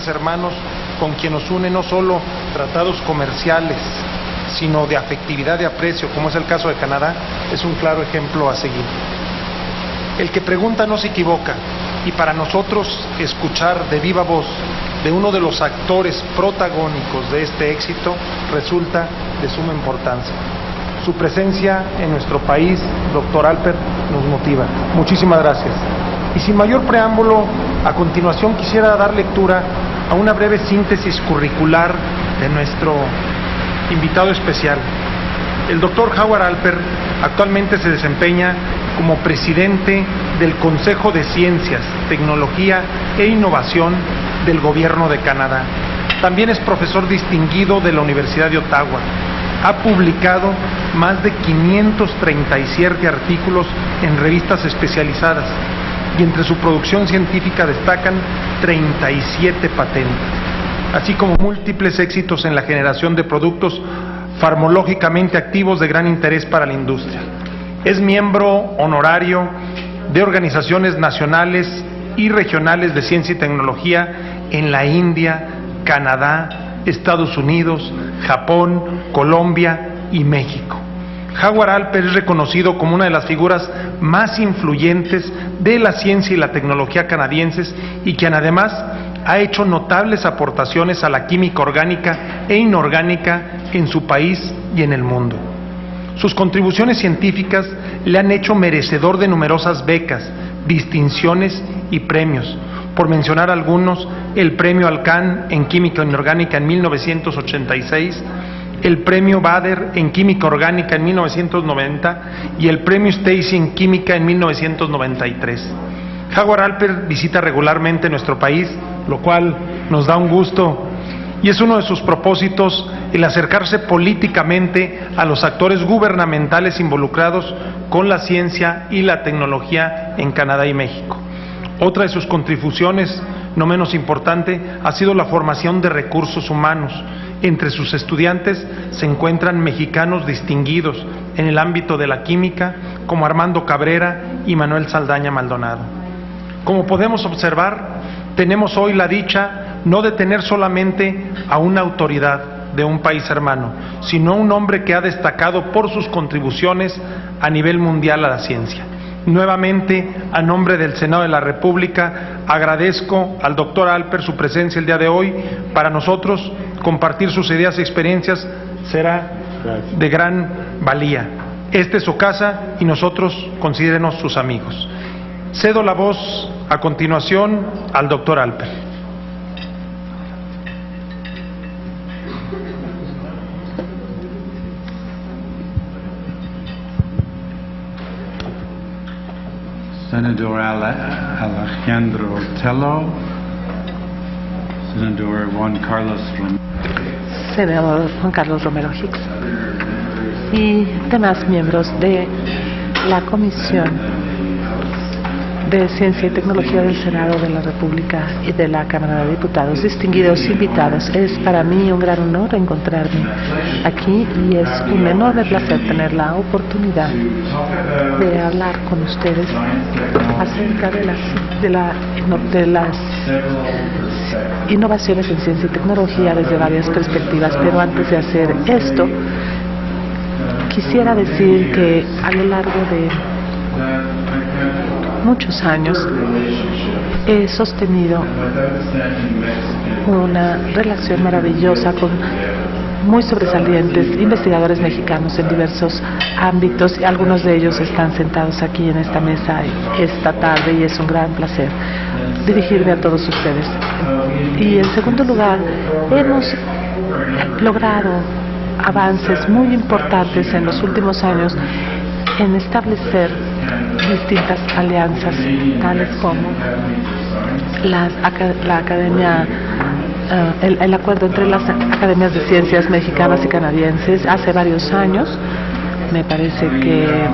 países hermanos con quien nos une no solo tratados comerciales, sino de afectividad, de aprecio, como es el caso de Canadá, es un claro ejemplo a seguir. El que pregunta no se equivoca, y para nosotros escuchar de viva voz de uno de los actores protagónicos de este éxito resulta de suma importancia. Su presencia en nuestro país, doctor Alper, nos motiva. Muchísimas gracias. Y sin mayor preámbulo, a continuación quisiera dar lectura a una breve síntesis curricular de nuestro invitado especial. El doctor Howard Alper actualmente se desempeña como presidente del Consejo de Ciencias, Tecnología e Innovación del Gobierno de Canadá. También es profesor distinguido de la Universidad de Ottawa. Ha publicado más de 537 artículos en revistas especializadas y entre su producción científica destacan 37 patentes, así como múltiples éxitos en la generación de productos farmacológicamente activos de gran interés para la industria. Es miembro honorario de organizaciones nacionales y regionales de ciencia y tecnología en la India, Canadá, Estados Unidos, Japón, Colombia y México. Howard Alper es reconocido como una de las figuras más influyentes de la ciencia y la tecnología canadienses y quien además ha hecho notables aportaciones a la química orgánica e inorgánica en su país y en el mundo. Sus contribuciones científicas le han hecho merecedor de numerosas becas, distinciones y premios. Por mencionar algunos, el premio Alcan en Química Inorgánica en 1986, el premio Bader en Química Orgánica en 1990 y el premio Stacy en Química en 1993. Howard Alper visita regularmente nuestro país, lo cual nos da un gusto, y es uno de sus propósitos el acercarse políticamente a los actores gubernamentales involucrados con la ciencia y la tecnología en Canadá y México. Otra de sus contribuciones, no menos importante, ha sido la formación de recursos humanos. Entre sus estudiantes se encuentran mexicanos distinguidos en el ámbito de la química, como Armando Cabrera y Manuel Saldaña Maldonado. Como podemos observar, tenemos hoy la dicha no de tener solamente a una autoridad de un país hermano, sino un hombre que ha destacado por sus contribuciones a nivel mundial a la ciencia. Nuevamente, a nombre del Senado de la República, agradezco al doctor Alper su presencia el día de hoy. Para nosotros, compartir sus ideas y experiencias será de gran valía. Esta es su casa y nosotros considérenos sus amigos. Cedo la voz a continuación al doctor Alper. Senador Alejandro Tello, Senador Juan Carlos Romero Hicks y demás miembros de la Comisión de Ciencia y Tecnología del Senado de la República y de la Cámara de Diputados, distinguidos invitados. Es para mí un gran honor encontrarme aquí y es un enorme placer tener la oportunidad de hablar con ustedes acerca de las innovaciones en ciencia y tecnología desde varias perspectivas. Pero antes de hacer esto, quisiera decir que a lo largo de muchos años he sostenido una relación maravillosa con muy sobresalientes investigadores mexicanos en diversos ámbitos, y algunos de ellos están sentados aquí en esta mesa esta tarde, y es un gran placer dirigirme a todos ustedes. Y en segundo lugar, hemos logrado avances muy importantes en los últimos años en establecer distintas alianzas, tales como la academia, el acuerdo entre las academias de ciencias mexicanas y canadienses. Hace varios años, me parece que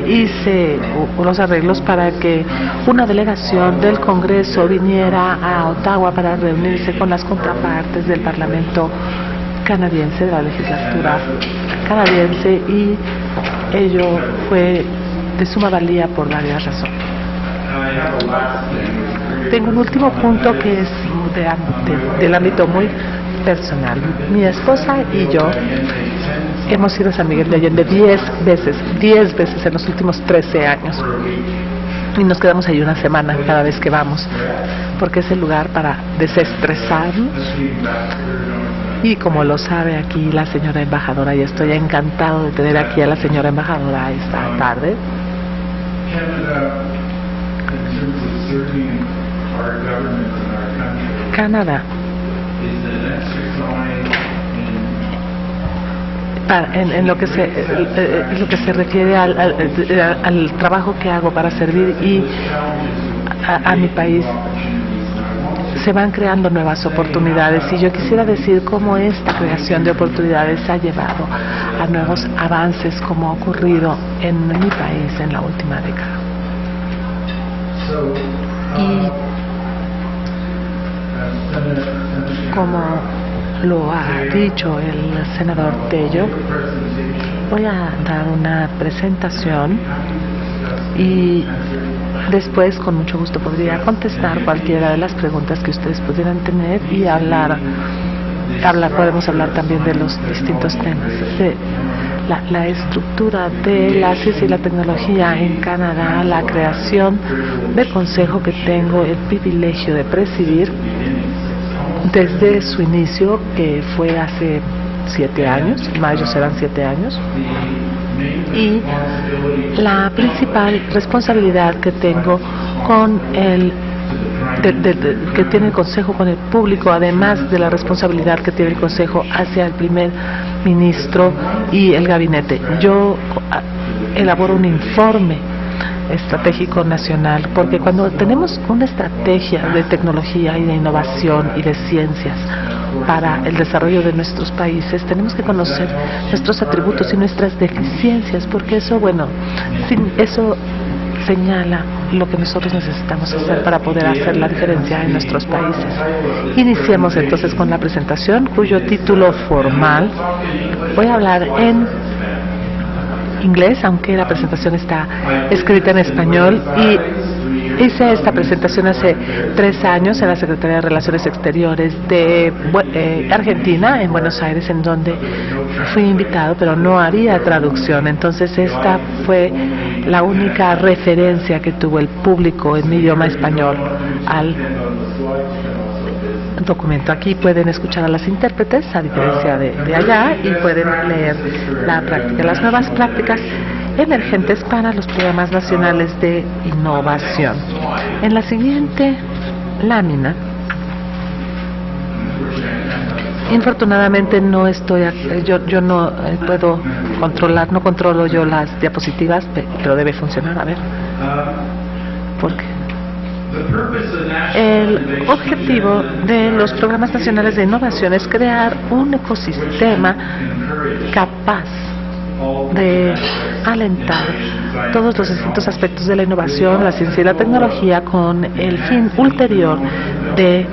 hice unos arreglos para que una delegación del Congreso viniera a Ottawa para reunirse con las contrapartes del Parlamento canadiense, de la legislatura canadiense, y ello fue de suma valía por varias razones. tengo un último punto que es del ámbito muy personal. Mi esposa y yo hemos ido a San Miguel de Allende 10 veces en los últimos 13 años. Y nos quedamos ahí una semana cada vez que vamos, porque es el lugar para desestresarnos. Y como lo sabe aquí la señora embajadora, y estoy encantado de tener aquí a la señora embajadora esta tarde. Canadá, en lo que se refiere al trabajo que hago para servir y a mi país, se van creando nuevas oportunidades, y yo quisiera decir cómo esta creación de oportunidades ha llevado a nuevos avances, como ha ocurrido en mi país en la última década. Y como lo ha dicho el senador Tello, voy a dar una presentación y después con mucho gusto podría contestar cualquiera de las preguntas que ustedes pudieran tener y podemos hablar también de los distintos temas. La estructura de la ciencia y la tecnología en Canadá, la creación del consejo que tengo el privilegio de presidir desde su inicio, que fue hace 7 años, en mayo serán 7 años, y la principal responsabilidad que tengo con que tiene el Consejo con el público, además de la responsabilidad que tiene el Consejo hacia el primer ministro y el gabinete. Yo elaboro un informe estratégico nacional, porque cuando tenemos una estrategia de tecnología y de innovación y de ciencias para el desarrollo de nuestros países, tenemos que conocer nuestros atributos y nuestras deficiencias, porque eso señala lo que nosotros necesitamos hacer para poder hacer la diferencia en nuestros países. Iniciemos entonces con la presentación, cuyo título formal, voy a hablar en inglés, aunque la presentación está escrita en español, y hice esta presentación hace 3 años en la Secretaría de Relaciones Exteriores de Argentina, en Buenos Aires, en donde fui invitado, pero no había traducción. Entonces esta fue la única referencia que tuvo el público en mi idioma español al documento. Aquí pueden escuchar a las intérpretes, a diferencia de allá, y pueden leer la práctica, las nuevas prácticas emergentes para los programas nacionales de innovación. En la siguiente lámina, infortunadamente no estoy, yo no puedo controlar, no controlo yo las diapositivas, pero debe funcionar, a ver, porque el objetivo de los programas nacionales de innovación es crear un ecosistema capaz de alentar todos los distintos aspectos de la innovación, la ciencia y la tecnología, con el fin ulterior de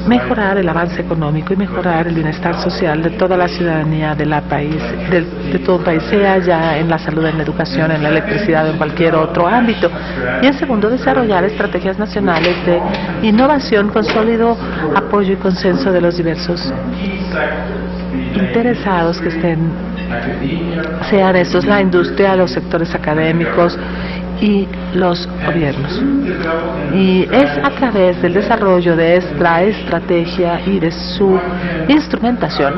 mejorar el avance económico y mejorar el bienestar social de toda la ciudadanía de todo el país, sea ya en la salud, en la educación, en la electricidad o en cualquier otro ámbito. Y en segundo, desarrollar estrategias nacionales de innovación con sólido apoyo y consenso de los diversos interesados que sean estos la industria, los sectores académicos y los gobiernos. Y es a través del desarrollo de esta estrategia y de su instrumentación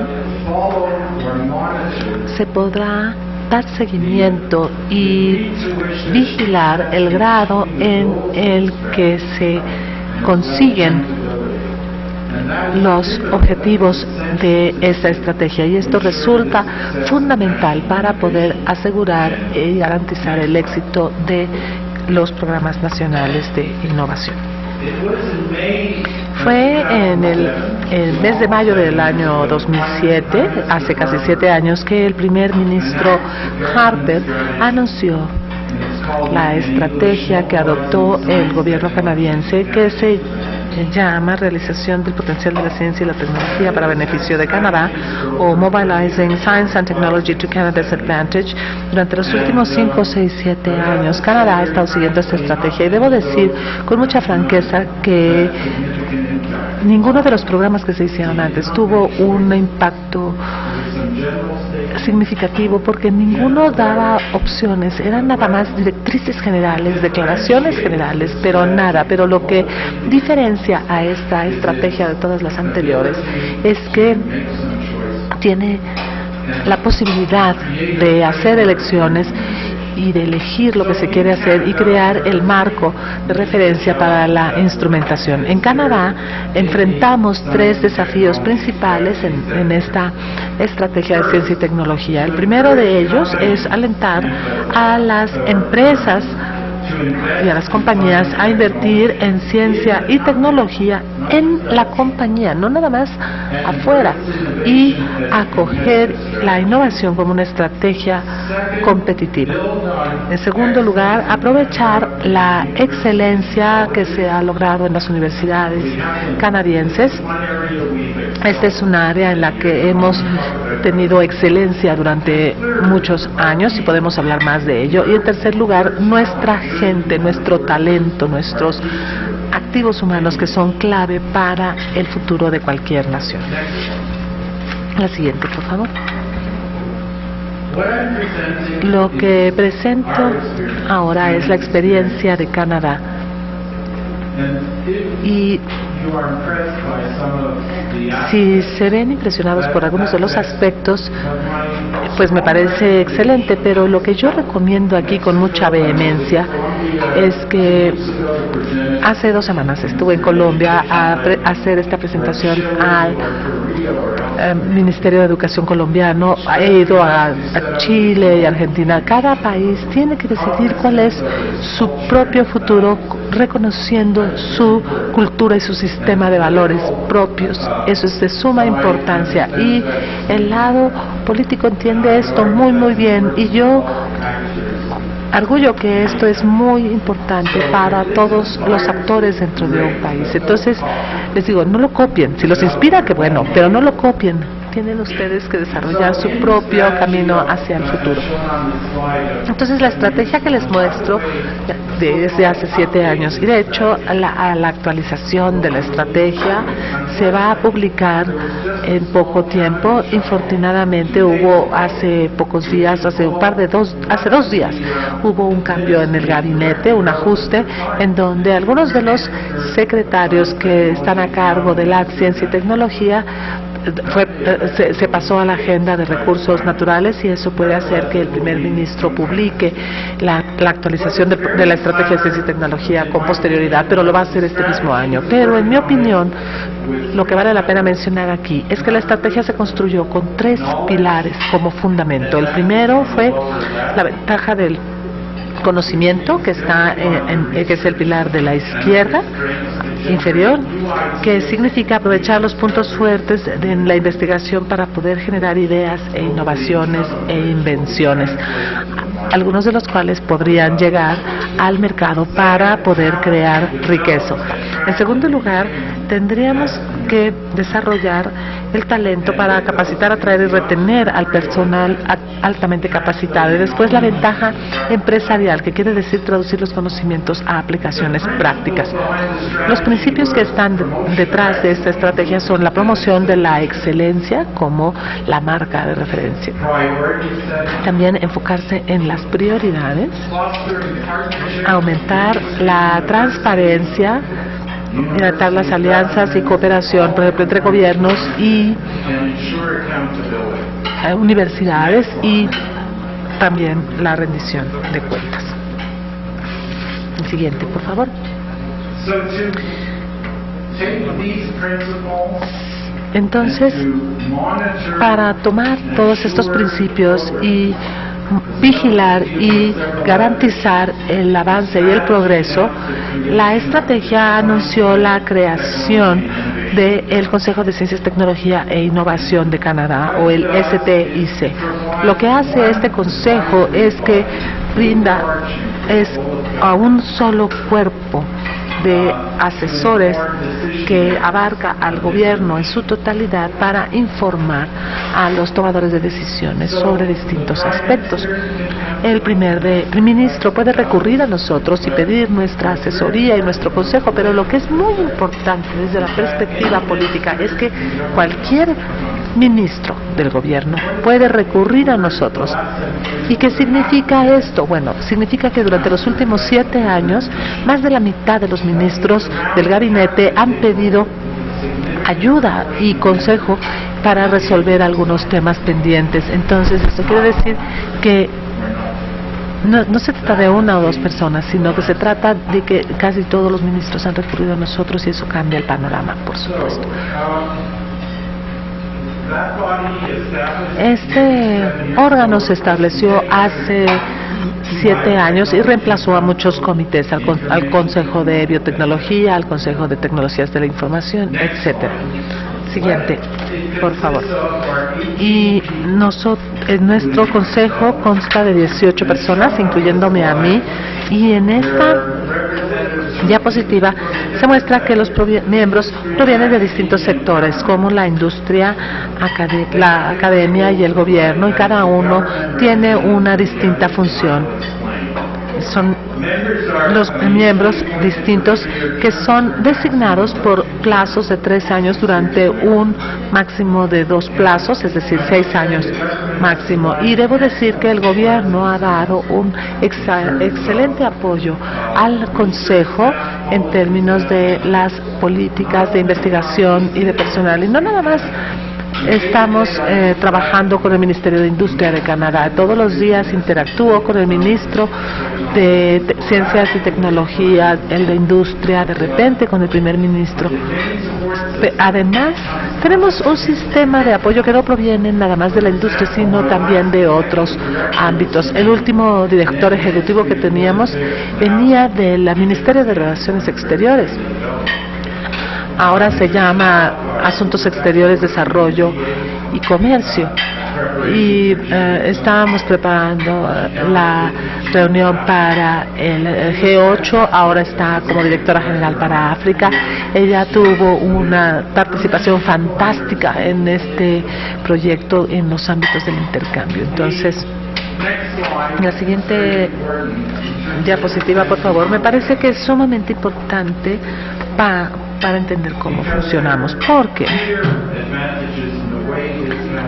se podrá dar seguimiento y vigilar el grado en el que se consiguen los objetivos de esta estrategia, y esto resulta fundamental para poder asegurar y garantizar el éxito de los programas nacionales de innovación. Fue en el mes de mayo del año 2007, hace casi 7 años, que el primer ministro Harper anunció la estrategia que adoptó el gobierno canadiense, que se llama Realización del Potencial de la Ciencia y la Tecnología para Beneficio de Canadá, o Mobilizing Science and Technology to Canada's Advantage. Durante los últimos 5, 6, 7 años, Canadá ha estado siguiendo esta estrategia, y debo decir con mucha franqueza que ninguno de los programas que se hicieron antes tuvo un impacto significativo, porque ninguno daba opciones, eran nada más directrices generales, declaraciones generales, pero nada. Pero lo que diferencia a esta estrategia de todas las anteriores es que tiene la posibilidad de hacer elecciones y de elegir lo que se quiere hacer y crear el marco de referencia para la instrumentación. En Canadá enfrentamos 3 desafíos principales en esta estrategia de ciencia y tecnología. El primero de ellos es alentar a las empresas y a las compañías a invertir en ciencia y tecnología en la compañía, no nada más afuera, y acoger la innovación como una estrategia competitiva. En segundo lugar, aprovechar la excelencia que se ha logrado en las universidades canadienses. Esta es un área en la que hemos tenido excelencia durante muchos años y podemos hablar más de ello. Y en tercer lugar, nuestra gente, nuestro talento, nuestros activos humanos, que son clave para el futuro de cualquier nación. La siguiente, por favor. Lo que presento ahora es la experiencia de Canadá. Y si se ven impresionados por algunos de los aspectos, pues me parece excelente, pero lo que yo recomiendo aquí con mucha vehemencia es que hace 2 semanas estuve en Colombia a hacer esta presentación al Ministerio de Educación colombiano. He ido a Chile y Argentina. Cada país tiene que decidir cuál es su propio futuro, reconociendo su cultura y su sistema de valores propios. Eso es de suma importancia, y el lado político entiende esto muy muy bien, y yo arguyo que esto es muy importante para todos los actores dentro de un país. Entonces les digo, no lo copien. Si los inspira, que bueno, pero no lo copien. Tienen ustedes que desarrollar su propio camino hacia el futuro. Entonces, la estrategia que les muestro desde hace 7 años, y de hecho la actualización de la estrategia se va a publicar en poco tiempo. Infortunadamente hubo hace pocos días, hace 2 días, hubo un cambio en el gabinete, un ajuste, en donde algunos de los secretarios que están a cargo de la ciencia y tecnología se pasó a la agenda de recursos naturales, y eso puede hacer que el primer ministro publique la actualización de la estrategia de ciencia y tecnología con posterioridad, pero lo va a hacer este mismo año. Pero en mi opinión, lo que vale la pena mencionar aquí es que la estrategia se construyó con 3 pilares como fundamento. El primero fue la ventaja del conocimiento, que que es el pilar de la izquierda inferior, que significa aprovechar los puntos fuertes en la investigación para poder generar ideas e innovaciones e invenciones, algunos de los cuales podrían llegar al mercado para poder crear riqueza. En segundo lugar, tendríamos que desarrollar el talento para capacitar, atraer y retener al personal altamente capacitado. Y después, la ventaja empresarial, que quiere decir traducir los conocimientos a aplicaciones prácticas. Los principios que están detrás de esta estrategia son la promoción de la excelencia como la marca de referencia. También enfocarse en las prioridades, aumentar la transparencia, aumentar las alianzas y cooperación, por ejemplo, entre gobiernos y universidades, y también la rendición de cuentas. El siguiente, por favor. Entonces, para tomar todos estos principios y vigilar y garantizar el avance y el progreso, la estrategia anunció la creación del Consejo de Ciencias, Tecnología e Innovación de Canadá, o el STIC. Lo que hace este consejo es que brinda a un solo cuerpo de asesores que abarca al gobierno en su totalidad para informar a los tomadores de decisiones sobre distintos aspectos. El primer ministro puede recurrir a nosotros y pedir nuestra asesoría y nuestro consejo, pero lo que es muy importante desde la perspectiva política es que cualquier ministro del gobierno puede recurrir a nosotros. ¿Y qué significa esto? Bueno, significa que durante los últimos 7 años, más de la mitad de los ministros del gabinete han pedido ayuda y consejo para resolver algunos temas pendientes. Entonces, esto quiere decir que no se trata de 1 o 2 personas, sino que se trata de que casi todos los ministros han recurrido a nosotros, y eso cambia el panorama, por supuesto. Este órgano se estableció hace 7 años y reemplazó a muchos comités, al Consejo de Biotecnología, al Consejo de Tecnologías de la Información, etcétera. Siguiente, por favor. Y nuestro consejo consta de 18 personas, incluyéndome a mí, y en esta diapositiva se muestra que los miembros provienen de distintos sectores, como la industria, la academia y el gobierno, y cada uno tiene una distinta función. Son los miembros distintos que son designados por plazos de 3 años durante un máximo de 2 plazos, es decir, 6 años máximo. Y debo decir que el gobierno ha dado un excelente apoyo al Consejo en términos de las políticas de investigación y de personal. Y no nada más estamos trabajando con el Ministerio de Industria de Canadá. Todos los días interactúo con el ministro de Ciencias y Tecnología, el de Industria, de repente con el primer ministro. Además, tenemos un sistema de apoyo que no proviene nada más de la industria, sino también de otros ámbitos. El último director ejecutivo que teníamos venía del Ministerio de Relaciones Exteriores. Ahora se llama Asuntos Exteriores, Desarrollo y Comercio. Y estábamos preparando la reunión para el G8, ahora está como directora general para África. Ella tuvo una participación fantástica en este proyecto en los ámbitos del intercambio. Entonces, la siguiente diapositiva, por favor. Me parece que es sumamente importante para entender cómo funcionamos, porque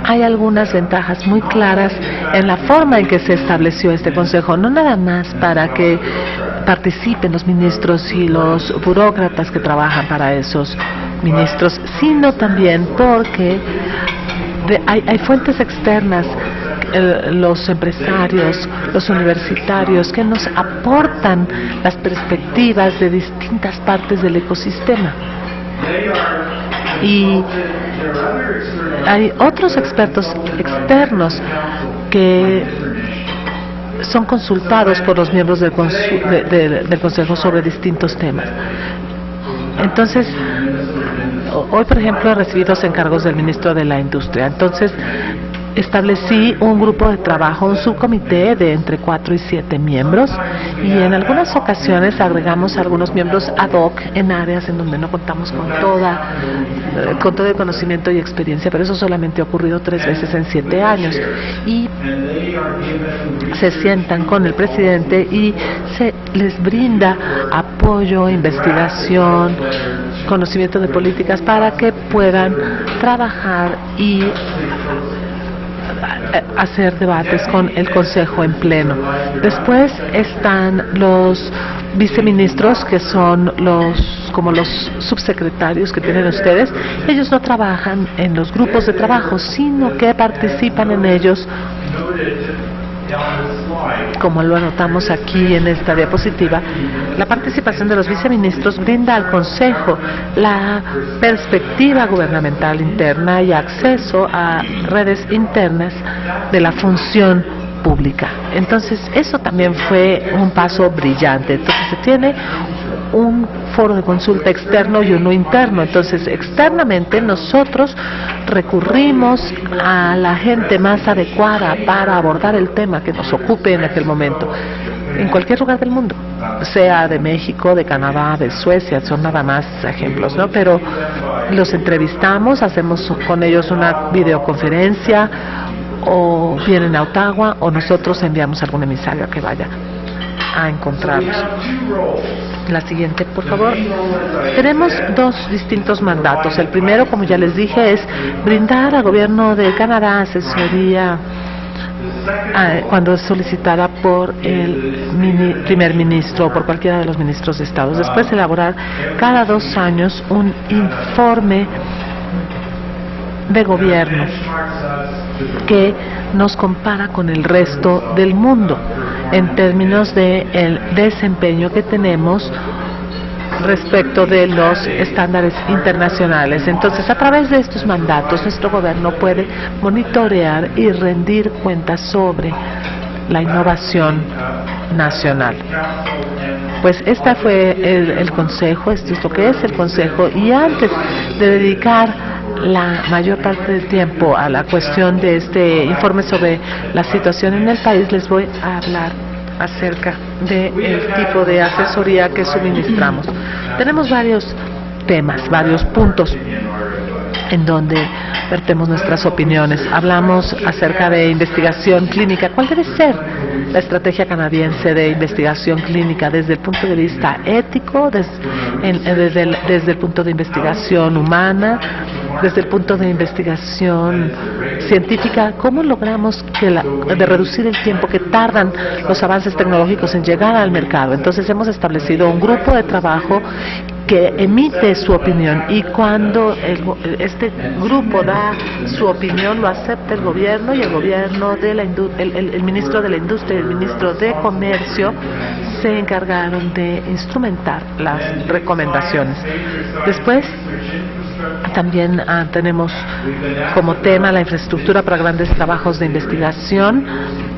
hay algunas ventajas muy claras en la forma en que se estableció este consejo, no nada más para que participen los ministros y los burócratas que trabajan para esos ministros, sino también porque hay fuentes externas, los empresarios, los universitarios, que nos aportan las perspectivas de distintas partes del ecosistema. Y hay otros expertos externos que son consultados por los miembros del Consejo sobre distintos temas. Entonces, hoy, por ejemplo, he recibido los encargos del ministro de la Industria. Entonces, establecí un grupo de trabajo, un subcomité de entre 4 y 7 miembros, y en algunas ocasiones agregamos algunos miembros ad hoc en áreas en donde no contamos con todo el conocimiento y experiencia, pero eso solamente ha ocurrido 3 veces en 7 años. Y se sientan con el presidente y se les brinda apoyo, investigación, conocimiento de políticas para que puedan trabajar y hacer debates con el Consejo en pleno. Después están los viceministros, que son como los subsecretarios que tienen ustedes. Ellos no trabajan en los grupos de trabajo, sino que participan en ellos, como lo anotamos aquí en esta diapositiva. La participación de los viceministros brinda al Consejo la perspectiva gubernamental interna y acceso a redes internas de la función pública. Entonces, eso también fue un paso brillante. Entonces, se tiene un foro de consulta externo y uno interno. Entonces, externamente nosotros recurrimos a la gente más adecuada para abordar el tema que nos ocupe en aquel momento, en cualquier lugar del mundo, sea de México, de Canadá, de Suecia, son nada más ejemplos, ¿no? Pero los entrevistamos, hacemos con ellos una videoconferencia, o vienen a Ottawa, o nosotros enviamos algún emisario a que vaya a encontrarlos. La siguiente, por favor. Tenemos dos distintos mandatos. El primero, como ya les dije, es brindar al gobierno de Canadá asesoría cuando es solicitada por el primer ministro o por cualquiera de los ministros de Estado. Después, elaborar cada 2 años un informe de gobierno que nos compara con el resto del mundo en términos de el desempeño que tenemos respecto de los estándares internacionales. Entonces, a través de estos mandatos, nuestro gobierno puede monitorear y rendir cuentas sobre la innovación nacional. Pues esta fue el consejo, esto es lo que es el consejo, y antes de dedicar la mayor parte del tiempo a la cuestión de este informe sobre la situación en el país, les voy a hablar acerca del tipo de asesoría que suministramos. Tenemos varios temas, varios puntos en donde vertemos nuestras opiniones. Hablamos acerca de investigación clínica. ¿Cuál debe ser la estrategia canadiense de investigación clínica desde el punto de vista ético, desde el punto de investigación humana, desde el punto de investigación científica? ¿Cómo logramos de reducir el tiempo que tardan los avances tecnológicos en llegar al mercado? Entonces hemos establecido un grupo de trabajo que emite su opinión, y cuando este grupo da su opinión, lo acepta el gobierno, y el gobierno de el ministro de la Industria y el ministro de Comercio se encargaron de instrumentar las recomendaciones. Después también tenemos como tema la infraestructura para grandes trabajos de investigación.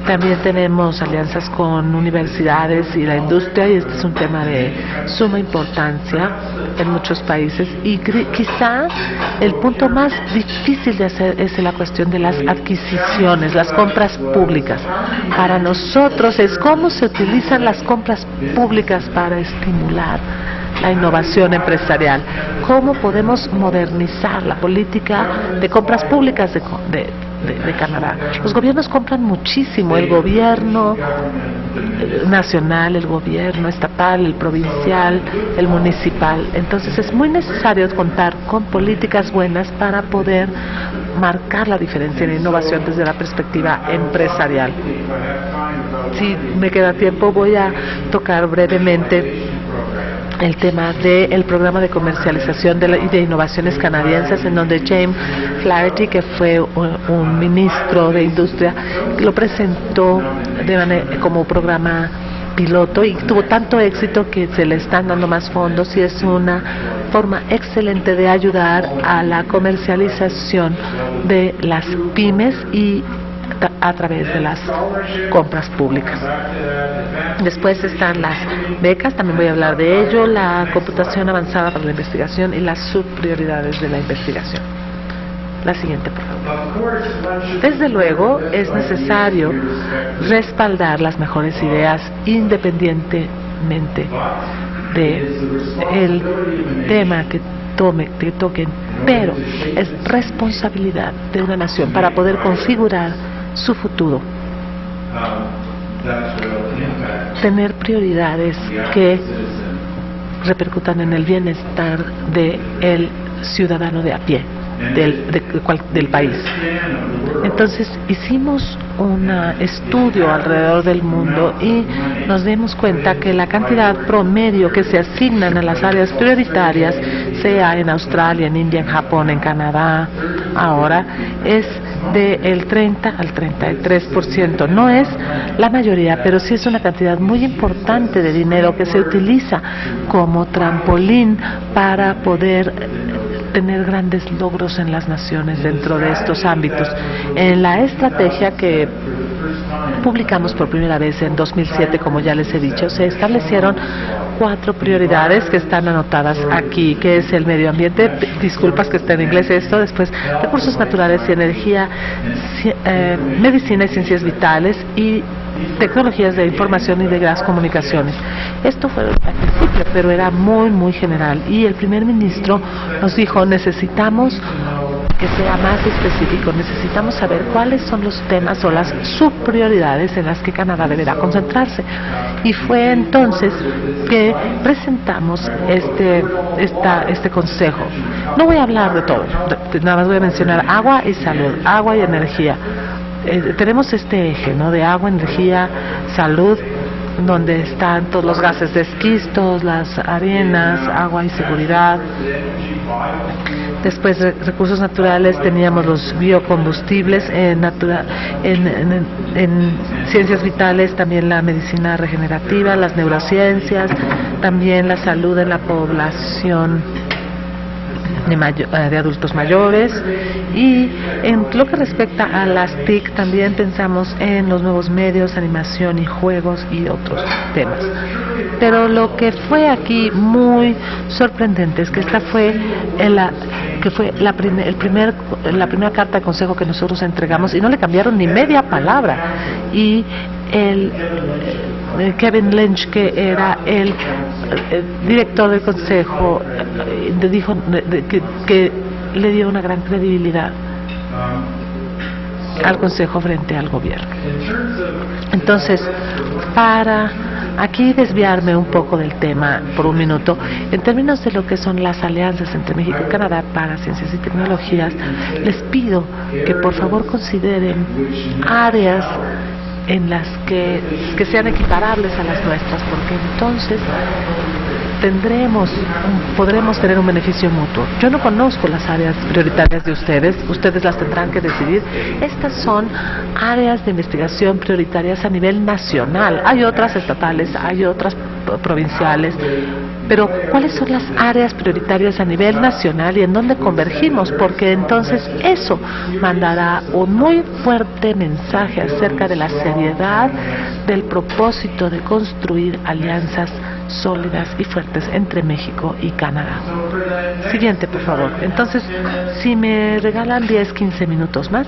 También tenemos alianzas con universidades y la industria, y este es un tema de suma importancia en muchos países. Y quizá el punto más difícil de hacer es la cuestión de las adquisiciones, las compras públicas. Para nosotros es cómo se utilizan las compras públicas para estimular la innovación empresarial, cómo podemos modernizar la política de compras públicas de Canadá. Los gobiernos compran muchísimo, el gobierno nacional, el gobierno estatal, el provincial, el municipal. Entonces es muy necesario contar con políticas buenas para poder marcar la diferencia en innovación desde la perspectiva empresarial. Si me queda tiempo, voy a tocar brevemente el tema del programa de comercialización de innovaciones canadienses, en donde James Flaherty, que fue un ministro de industria, lo presentó como programa piloto, y tuvo tanto éxito que se le están dando más fondos, y es una forma excelente de ayudar a la comercialización de las pymes y a través de las compras públicas. Después están las becas, también voy a hablar de ello, la computación avanzada para la investigación y las subprioridades de la investigación. La siguiente, por favor. Desde luego, es necesario respaldar las mejores ideas independientemente del tema que toquen, pero es responsabilidad de una nación para poder configurar su futuro, tener prioridades que repercutan en el bienestar del ciudadano de a pie del país. Entonces hicimos un estudio alrededor del mundo y nos dimos cuenta que la cantidad promedio que se asignan a las áreas prioritarias, sea en Australia, en India, en Japón, en Canadá, ahora es del 30 al 33%. No es la mayoría, pero sí es una cantidad muy importante de dinero que se utiliza como trampolín para poder tener grandes logros en las naciones dentro de estos ámbitos. En la estrategia que publicamos por primera vez en 2007, como ya les he dicho, se establecieron 4 prioridades que están anotadas aquí, que es el medio ambiente, disculpas que está en inglés esto, después recursos naturales y energía, medicina y ciencias vitales y tecnologías de información y de las comunicaciones. Esto fue al principio, pero era muy general, y el primer ministro nos dijo: necesitamos que sea más específico, necesitamos saber cuáles son los temas o las subprioridades en las que Canadá deberá concentrarse. Y fue entonces que presentamos este consejo. No voy a hablar de todo, nada más voy a mencionar agua y salud, agua y energía. Tenemos este eje, ¿no?, de agua, energía, salud, donde están todos los gases de esquistos, las arenas, agua y seguridad. Después, recursos naturales, teníamos los biocombustibles, en ciencias vitales también la medicina regenerativa, las neurociencias, también la salud en la población de adultos mayores, y en lo que respecta a las TIC también pensamos en los nuevos medios, animación y juegos y otros temas. Pero lo que fue aquí muy sorprendente es que esta fue la primera carta de consejo que nosotros entregamos, y no le cambiaron ni media palabra, y Kevin Lynch, que era el director del consejo, dijo que le dio una gran credibilidad al consejo frente al gobierno. Entonces, para aquí desviarme un poco del tema por un minuto, en términos de lo que son las alianzas entre México y Canadá para ciencias y tecnologías, les pido que por favor consideren áreas en las que sean equiparables a las nuestras, porque entonces podremos tener un beneficio mutuo. Yo no conozco las áreas prioritarias de ustedes las tendrán que decidir. Estas son áreas de investigación prioritarias a nivel nacional. Hay otras estatales, hay otras provinciales, pero ¿cuáles son las áreas prioritarias a nivel nacional y en dónde convergimos? Porque entonces eso mandará un muy fuerte mensaje acerca de la seriedad del propósito de construir alianzas sólidas y fuertes entre México y Canadá. Siguiente, por favor. Entonces, si me regalan 10-15 minutos más,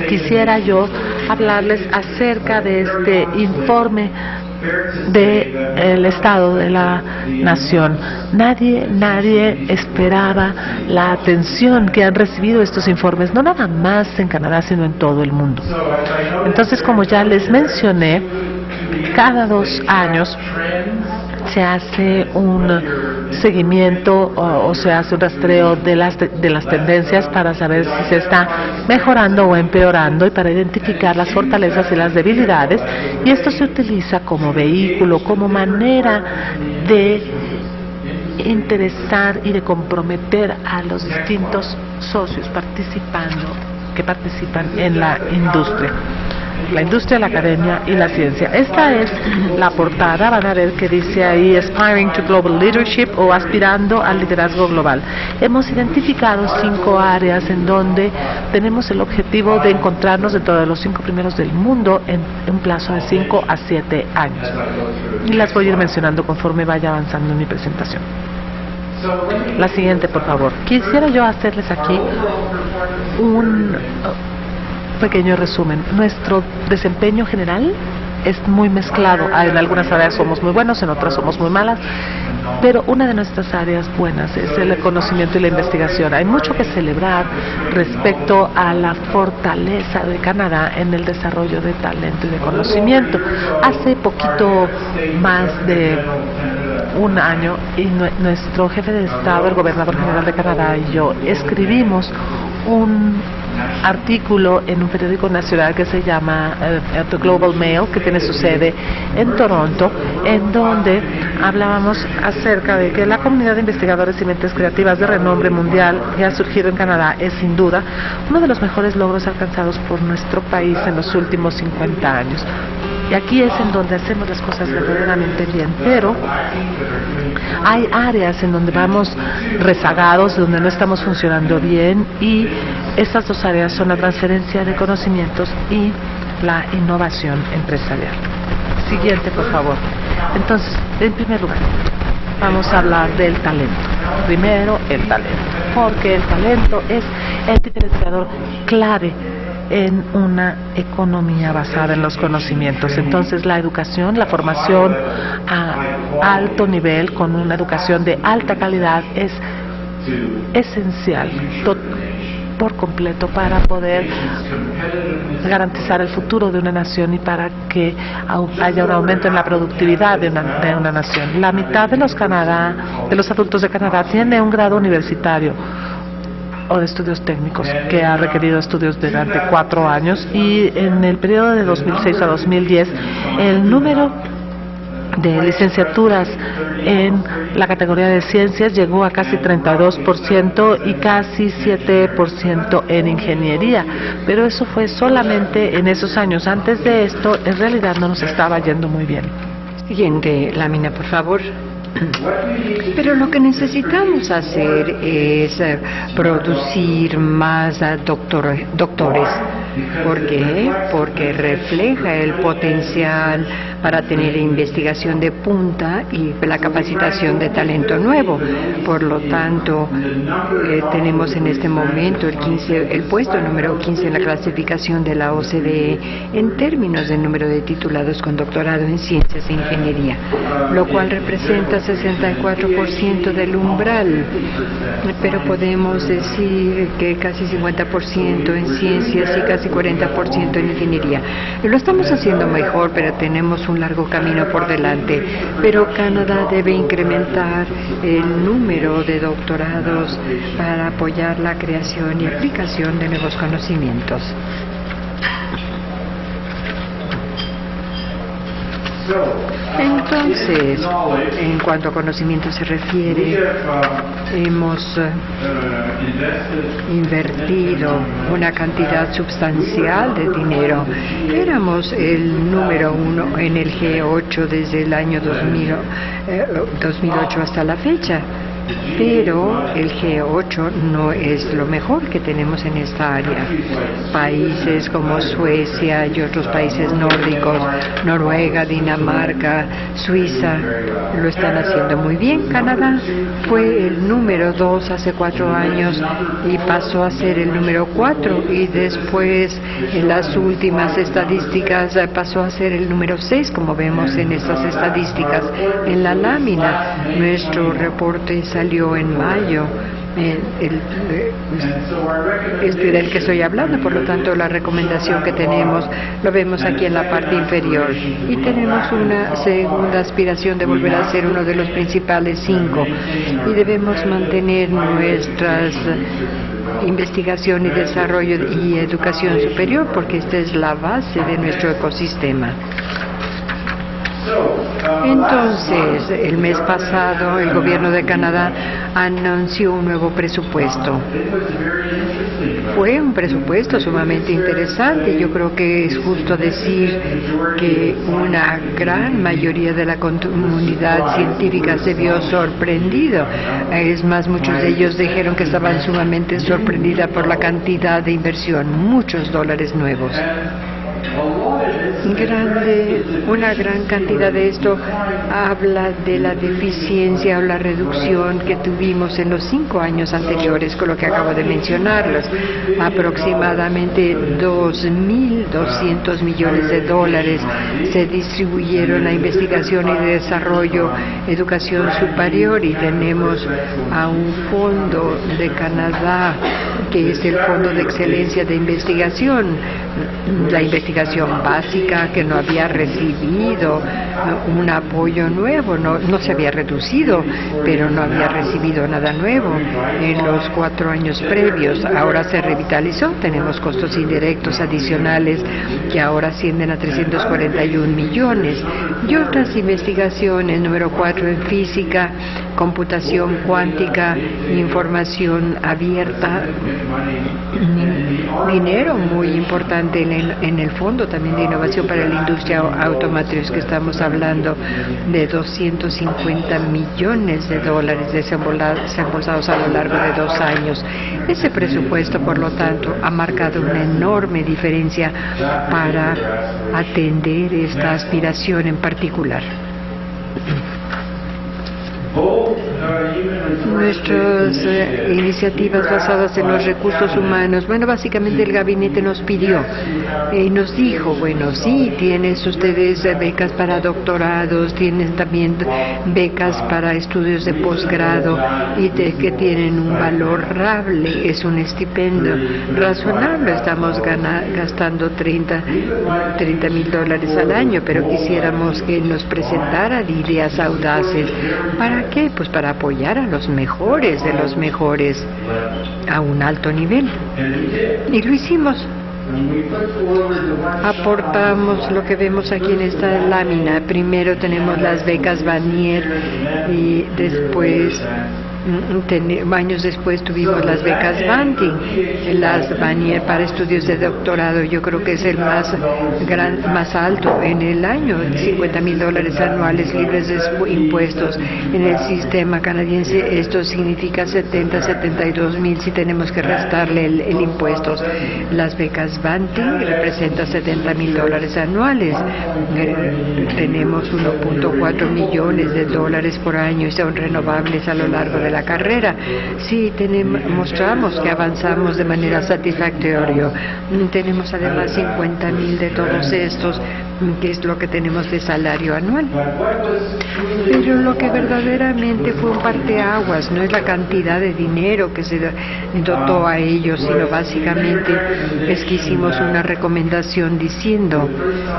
quisiera yo hablarles acerca de este informe del estado de la nación. Nadie esperaba la atención que han recibido estos informes, no nada más en Canadá, sino en todo el mundo. Entonces, como ya les mencioné, cada 2 años se hace un seguimiento o se hace un rastreo de las tendencias para saber si se está mejorando o empeorando, y para identificar las fortalezas y las debilidades, y esto se utiliza como vehículo, como manera de interesar y de comprometer a los distintos socios que participan en la industria, la academia y la ciencia. Esta es la portada, van a ver que dice ahí Aspiring to Global Leadership, o aspirando al liderazgo global. Hemos identificado 5 áreas en donde tenemos el objetivo de encontrarnos dentro de los 5 primeros del mundo en un plazo de 5 a 7 años. Y las voy a ir mencionando conforme vaya avanzando en mi presentación. La siguiente, por favor. Quisiera yo hacerles aquí un pequeño resumen. Nuestro desempeño general es muy mezclado. En algunas áreas somos muy buenos, en otras somos muy malas, pero una de nuestras áreas buenas es el conocimiento y la investigación. Hay mucho que celebrar respecto a la fortaleza de Canadá en el desarrollo de talento y de conocimiento. Hace poquito más de un año, y nuestro jefe de Estado, el gobernador general de Canadá, y yo escribimos un artículo en un periódico nacional que se llama The Global Mail, que tiene su sede en Toronto, en donde hablábamos acerca de que la comunidad de investigadores y mentes creativas de renombre mundial que ha surgido en Canadá es sin duda uno de los mejores logros alcanzados por nuestro país en los últimos 50 años. Y aquí es en donde hacemos las cosas verdaderamente bien, pero hay áreas en donde vamos rezagados, donde no estamos funcionando bien, y estas 2 áreas son la transferencia de conocimientos y la innovación empresarial. Siguiente, por favor. Entonces, en primer lugar, vamos a hablar del talento. Primero, el talento, porque el talento es el diferenciador clave en una economía basada en los conocimientos. Entonces, la educación, la formación a alto nivel, con una educación de alta calidad, es esencial por completo para poder garantizar el futuro de una nación y para que haya un aumento en la productividad de una nación. La mitad de los adultos de Canadá tiene un grado universitario o de estudios técnicos, que ha requerido estudios durante 4 años, y en el periodo de 2006 a 2010 el número de licenciaturas en la categoría de ciencias llegó a casi 32% y casi 7% en ingeniería, pero eso fue solamente en esos años. Antes de esto, en realidad no nos estaba yendo muy bien. Siguiente lámina, por favor. Pero lo que necesitamos hacer es producir más doctores. ¿Por qué? Porque refleja el potencial para tener investigación de punta y la capacitación de talento nuevo. Por lo tanto, tenemos en este momento el puesto número 15 en la clasificación de la OCDE en términos del número de titulados con doctorado en ciencias e ingeniería, lo cual representa 64% del umbral, pero podemos decir que casi 50% en ciencias y casi 40% en ingeniería. Lo estamos haciendo mejor, pero tenemos un largo camino por delante. Pero Canadá debe incrementar el número de doctorados para apoyar la creación y aplicación de nuevos conocimientos. Entonces, en cuanto a conocimiento se refiere, hemos invertido una cantidad sustancial de dinero. Éramos el número 1 en el G8 desde el año 2008 hasta la fecha. Pero el G8 no es lo mejor que tenemos en esta área. Países como Suecia y otros países nórdicos, Noruega, Dinamarca, Suiza, lo están haciendo muy bien. Canadá fue el número 2 hace 4 años y pasó a ser el número 4, y después en las últimas estadísticas pasó a ser el número 6, como vemos en estas estadísticas en la lámina. Nuestro reporte salió en mayo, este del que estoy hablando, por lo tanto la recomendación que tenemos lo vemos aquí en la parte inferior, y tenemos una segunda aspiración de volver a ser uno de los principales 5, y debemos mantener nuestras investigación y desarrollo y educación superior, porque esta es la base de nuestro ecosistema. Entonces, el mes pasado, el gobierno de Canadá anunció un nuevo presupuesto. Fue un presupuesto sumamente interesante. Yo creo que es justo decir que una gran mayoría de la comunidad científica se vio sorprendido. Es más, muchos de ellos dijeron que estaban sumamente sorprendidos por la cantidad de inversión, muchos dólares nuevos. Una gran cantidad de esto habla de la deficiencia o la reducción que tuvimos en los 5 años anteriores, con lo que acabo de mencionarles. Aproximadamente 2.200 millones de dólares se distribuyeron a investigación y desarrollo, educación superior, y tenemos a un fondo de Canadá que es el Fondo de Excelencia de Investigación, la investigación básica, que no había recibido un apoyo nuevo, no se había reducido, pero no había recibido nada nuevo en los 4 años previos. Ahora se revitalizó, tenemos costos indirectos adicionales que ahora ascienden a 341 millones, y otras investigaciones, número 4 en física, computación cuántica, información abierta, dinero muy importante en el fondo también de innovación para la industria automotriz, que estamos hablando de 250 millones de dólares desembolsados a lo largo de 2 años. Ese presupuesto, por lo tanto, ha marcado una enorme diferencia para atender esta aspiración en particular. Nuestras iniciativas basadas en los recursos humanos, bueno, básicamente el gabinete nos pidió y nos dijo, bueno, sí, tienen ustedes becas para doctorados, tienen también becas para estudios de posgrado y que tienen un valor razonable, es un estipendio razonable, estamos gastando $30,000 al año, pero quisiéramos que nos presentaran ideas audaces. ¿Para qué? Pues para apoyar a los mejores de los mejores a un alto nivel. Y lo hicimos. Aportamos lo que vemos aquí en esta lámina. Primero tenemos las becas Vanier y después, años después, tuvimos las becas Banting, las Vanier para estudios de doctorado. Yo creo que es el más alto en el año, $50,000 anuales libres de impuestos. En el sistema canadiense esto significa 72,000 si tenemos que restarle el impuestos. Las becas Banting representan $70,000 anuales. Tenemos $1.4 millones por año y son renovables a lo largo de la carrera. Sí, mostramos que avanzamos de manera satisfactoria. Tenemos además 50,000 de todos estos, que es lo que tenemos de salario anual. Pero lo que verdaderamente fue un parteaguas no es la cantidad de dinero que se dotó a ellos, sino básicamente es que hicimos una recomendación diciendo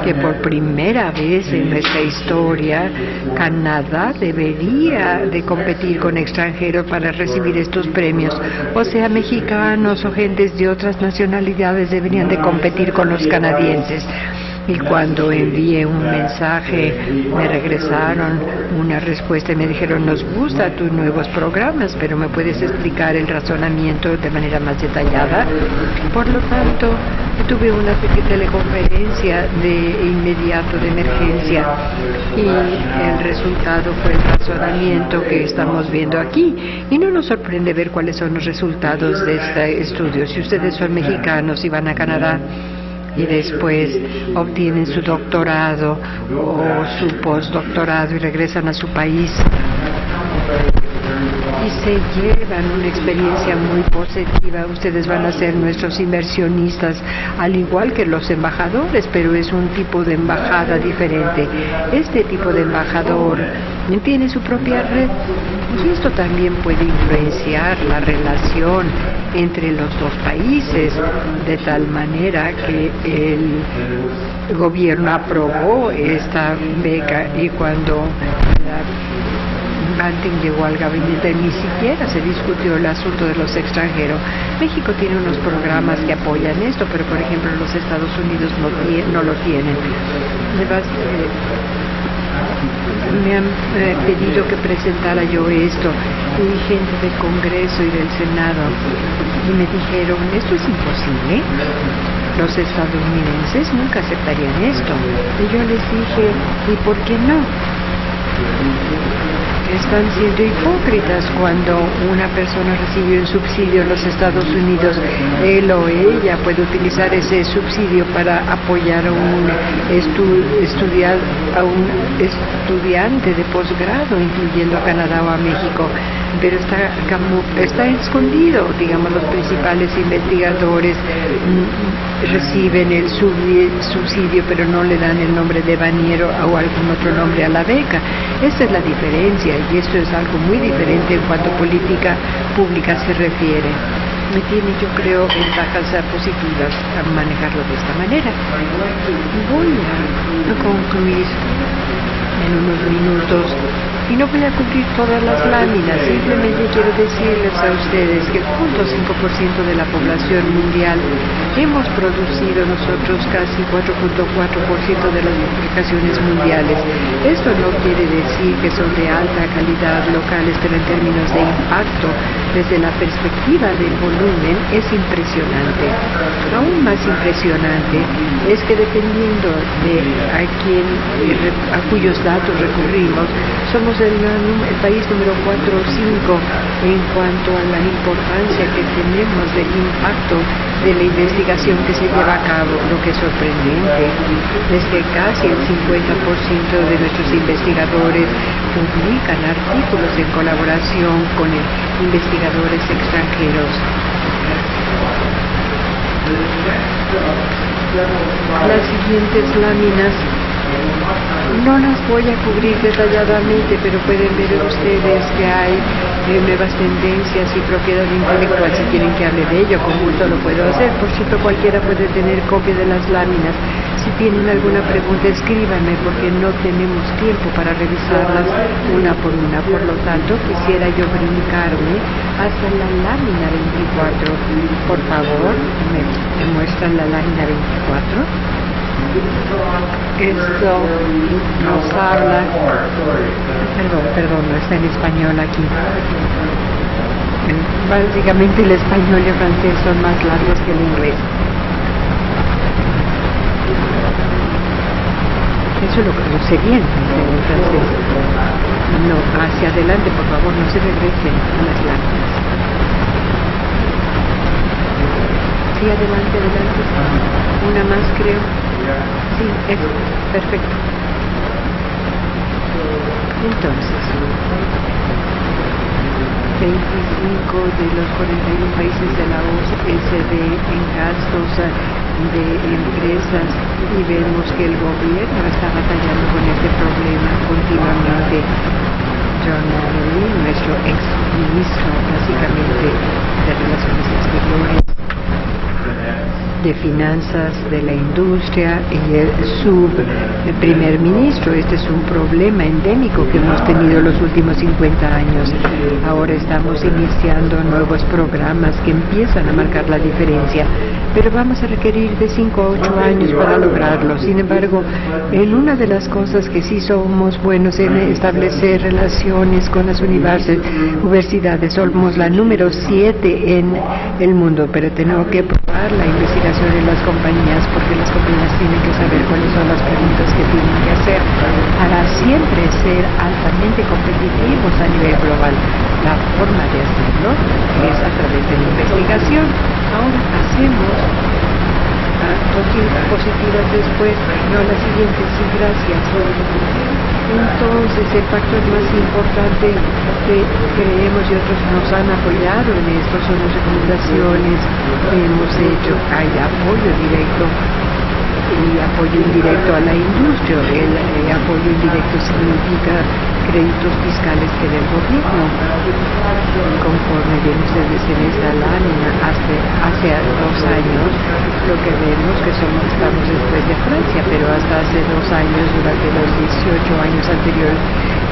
que por primera vez en nuestra historia Canadá debería de competir con extranjeros para recibir estos premios. O sea, mexicanos o gentes de otras nacionalidades deberían de competir con los canadienses. Y cuando envié un mensaje, me regresaron una respuesta y me dijeron, nos gustan tus nuevos programas, pero ¿me puedes explicar el razonamiento de manera más detallada? Por lo tanto, tuve una teleconferencia de inmediato, de emergencia, y el resultado fue el razonamiento que estamos viendo aquí. Y no nos sorprende ver cuáles son los resultados de este estudio. Si ustedes son mexicanos y van a Canadá, y después obtienen su doctorado o su postdoctorado y regresan a su país y se llevan una experiencia muy positiva. Ustedes van a ser nuestros inversionistas, al igual que los embajadores, pero es un tipo de embajada diferente. Este tipo de embajador tiene su propia red y esto también puede influenciar la relación entre los dos países, de tal manera que el gobierno aprobó esta beca y cuando Banting llegó al gabinete ni siquiera se discutió el asunto de los extranjeros. México tiene unos programas que apoyan esto, pero por ejemplo los Estados Unidos no lo tienen. Me han pedido que presentara yo esto y gente del Congreso y del Senado y me dijeron, esto es imposible, los estadounidenses nunca aceptarían esto. Y yo les dije, ¿y por qué no? Están siendo hipócritas. Cuando una persona recibe un subsidio en los Estados Unidos, él o ella puede utilizar ese subsidio para apoyar a un estudiante de posgrado, incluyendo a Canadá o a México, pero está escondido. Digamos, los principales investigadores reciben el subsidio, pero no le dan el nombre de Vanier o algún otro nombre a la beca. Esta es la diferencia, y esto es algo muy diferente en cuanto a política pública se refiere. Tiene, yo creo, ventajas positivas a manejarlo de esta manera. Voy a concluir en unos minutos y no voy a cubrir todas las láminas, simplemente quiero decirles a ustedes que el 0.5% de la población mundial hemos producido nosotros casi 4.4% de las publicaciones mundiales. Esto no quiere decir que son de alta calidad locales, pero en términos de impacto, desde la perspectiva del volumen, es impresionante. Aún más impresionante es que dependiendo de a cuyos datos recurrimos, somos el país número 4 o 5 en cuanto a la importancia que tenemos del impacto de la investigación que se lleva a cabo, lo que es sorprendente es que casi el 50% de nuestros investigadores publican artículos en colaboración con investigadores extranjeros. Las siguientes láminas no las voy a cubrir detalladamente, pero pueden ver ustedes que hay nuevas tendencias y propiedad intelectual. Si quieren que hable de ello, con gusto lo puedo hacer. Por cierto, cualquiera puede tener copia de las láminas. Si tienen alguna pregunta, escríbanme, porque no tenemos tiempo para revisarlas una por una. Por lo tanto, quisiera yo brincarme hasta la lámina 24. Por favor, me muestran la lámina 24. Esto nos habla, perdón, no está en español aquí. Básicamente el español y el francés son más largos que el inglés. Eso lo conoce bien en francés. No, hacia adelante, por favor, no se regresen a las láminas. Sí, adelante. Una más, creo. Sí, eso, perfecto. Entonces, 25 de los 41 países de la OCDE en gastos de empresas, y vemos que el gobierno está batallando con este problema continuamente. John Malloy, nuestro ex ministro básicamente de Relaciones Exteriores, de Finanzas, de la Industria, y su primer ministro. Este es un problema endémico que hemos tenido los últimos 50 años. Ahora estamos iniciando nuevos programas que empiezan a marcar la diferencia, pero vamos a requerir de 5 a 8 años para lograrlo. Sin embargo, en una de las cosas que sí somos buenos en establecer relaciones con las universidades, somos la número 7 en el mundo, pero tenemos que probar la investigación en las compañías, porque las compañías tienen que saber cuáles son las preguntas que tienen que hacer para siempre ser altamente competitivos a nivel global. La forma de hacerlo es a través de la investigación. Ahora hacemos dos diapositivas después, no la siguiente, sí, gracias. Entonces, el factor más importante que creemos y otros nos han apoyado en esto son las recomendaciones que hemos hecho. Hay apoyo directo y apoyo indirecto a la industria. El apoyo indirecto significa créditos fiscales que del gobierno. Conforme ven ustedes en esta lámina, hace 2 años, lo que vemos que estamos después de Francia, pero hasta hace 2 años, durante los 18 años anteriores,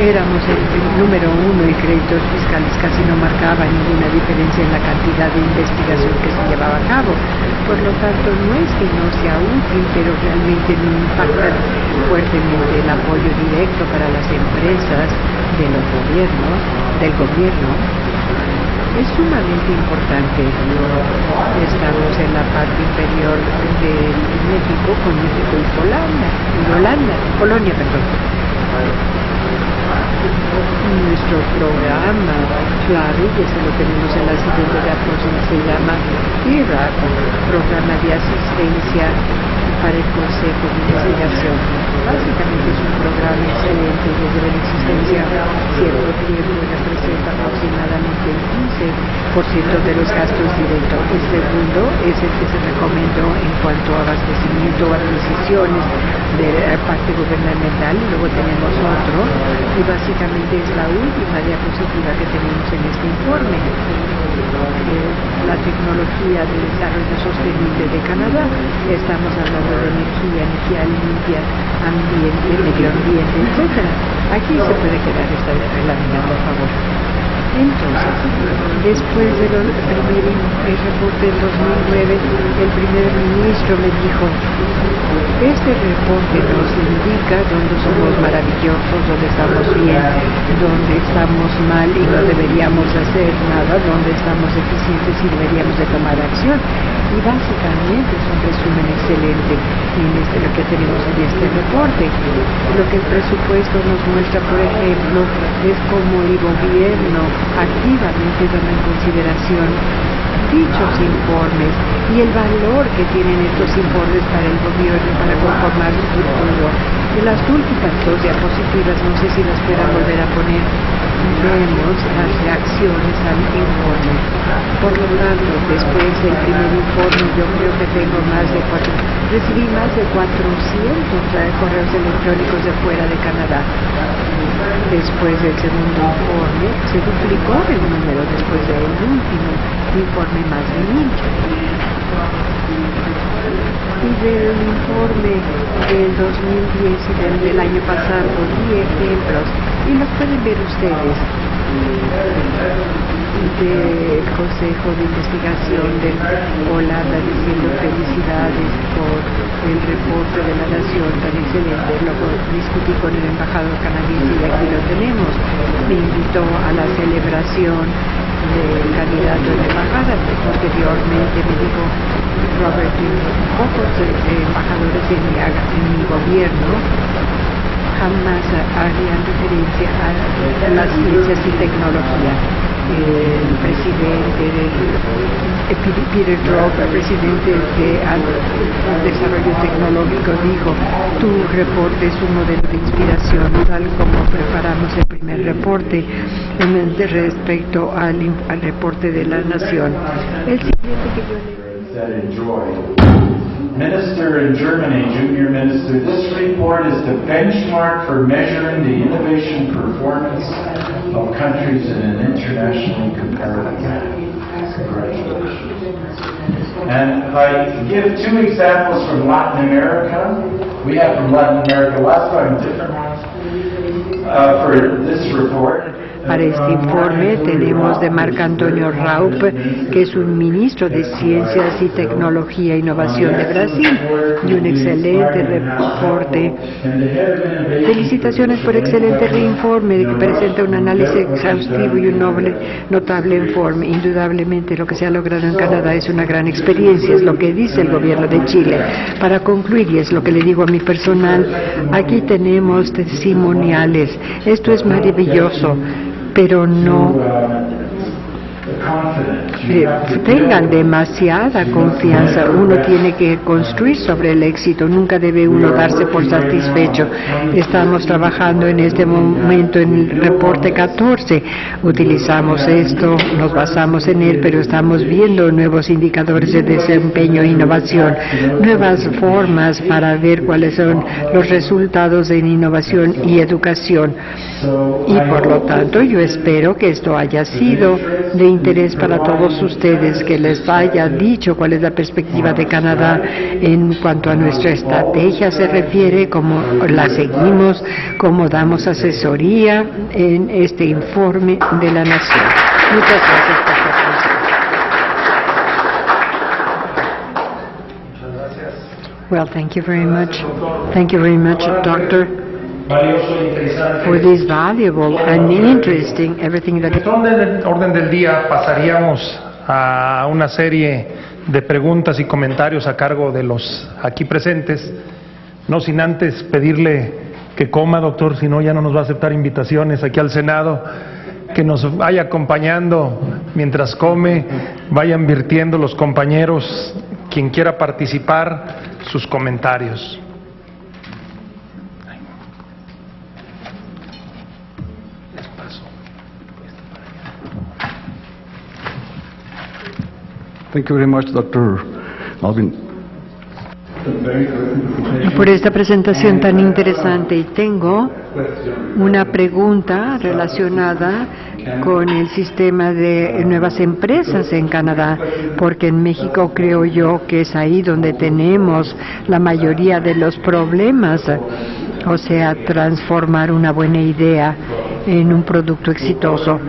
éramos el número 1 y créditos fiscales casi no marcaban ninguna diferencia en la cantidad de investigación que se llevaba a cabo. Por lo tanto, no es que no sea útil, pero realmente no impacta fuertemente el apoyo directo para las empresas de los gobiernos, del gobierno. Es sumamente importante. Estamos en la parte inferior de México, con México y Polonia. Nuestro programa clave, y eso lo tenemos en la siguiente diapositiva, se llama IRAC, Programa de Asistencia para el Consejo de Investigación. Básicamente es un programa excelente desde la existencia cierto tiempo, representa aproximadamente el 15% de los gastos directos. El segundo es el que se recomendó en cuanto a abastecimiento o adquisiciones de parte gubernamental, y luego tenemos otro, y básicamente es la última diapositiva que tenemos en este informe. La tecnología de desarrollo sostenible de Canadá. Estamos hablando de energía limpia, ambiente, medio ambiente, etc. Aquí se puede quedar esta lámina, por favor. Entonces, después del reporte del 2009, el primer ministro me dijo: este reporte nos indica dónde somos maravillosos, dónde estamos bien, dónde estamos mal y no deberíamos hacer nada, dónde estamos eficientes y deberíamos de tomar acción. y básicamente es un resumen excelente en lo que tenemos en este reporte. Lo que el presupuesto nos muestra, por ejemplo, es cómo el gobierno activamente toma en consideración dichos informes y el valor que tienen estos informes para el gobierno para conformar su futuro. En las últimas 2 diapositivas, no sé si las puedan volver a poner, vemos las reacciones al informe. Por lo tanto, después del primer informe, yo creo que recibí más de 400 correos electrónicos de fuera de Canadá. Después del segundo informe, se duplicó el número después del último informe, más de 1000. Y del informe del 2010 y del año pasado, di ejemplos, y los pueden ver ustedes, del Consejo de Investigación de Holanda diciendo felicidades por el reporte de la Nación tan excelente. Luego discutí con el embajador canadiense y aquí lo tenemos. Me invitó a la celebración del candidato a la embajada. Posteriormente me dijo Robert, pocos embajadores en mi gobierno jamás harían referencia a las ciencias y tecnología. El presidente Peter Drucker, presidente de Desarrollo Tecnológico, dijo: tu reporte es un modelo de inspiración, tal como preparamos el primer reporte respecto al reporte de la Nación. El siguiente que yo le... Minister in Germany, Junior Minister, this report is the benchmark for measuring the innovation performance of countries in an internationally comparative manner. Congratulations. And I give 2 examples from Latin America. We have from Latin America last time different ones for this report. Para este informe tenemos de Marc Antonio Raup, que es un ministro de Ciencias y Tecnología e Innovación de Brasil, y un excelente reporte. Felicitaciones por excelente informe que presenta un análisis exhaustivo y un notable informe. Indudablemente lo que se ha logrado en Canadá es una gran experiencia, es lo que dice el gobierno de Chile. Para concluir, y es lo que le digo a mi personal, aquí tenemos testimoniales. Esto es maravilloso, pero no tengan demasiada confianza. Uno tiene que construir sobre el éxito, nunca debe uno darse por satisfecho. Estamos trabajando en este momento en el reporte 14, utilizamos esto, nos basamos en él, pero estamos viendo nuevos indicadores de desempeño e innovación, nuevas formas para ver cuáles son los resultados en innovación y educación. Y por lo tanto yo espero que esto haya sido de interés para todos ustedes, que les haya dicho cuál es la perspectiva de Canadá en cuanto a nuestra estrategia se refiere, cómo la seguimos, cómo damos asesoría en este informe de la Nación. Muchas gracias por su atención. Well, thank you very much. Thank you very much, Doctor, for this valuable and interesting everything that... En orden del día pasaríamos a una serie de preguntas y comentarios a cargo de los aquí presentes, no sin antes pedirle que coma, doctor, si no ya no nos va a aceptar invitaciones aquí al Senado, que nos vaya acompañando mientras come, vayan virtiendo los compañeros, quien quiera participar, sus comentarios. Thank you very much, Dr. Alvin. Por esta presentación tan interesante. Y tengo una pregunta relacionada con el sistema de nuevas empresas en Canadá, porque en México creo yo que es ahí donde tenemos la mayoría de los problemas, o sea, transformar una buena idea en un producto exitoso.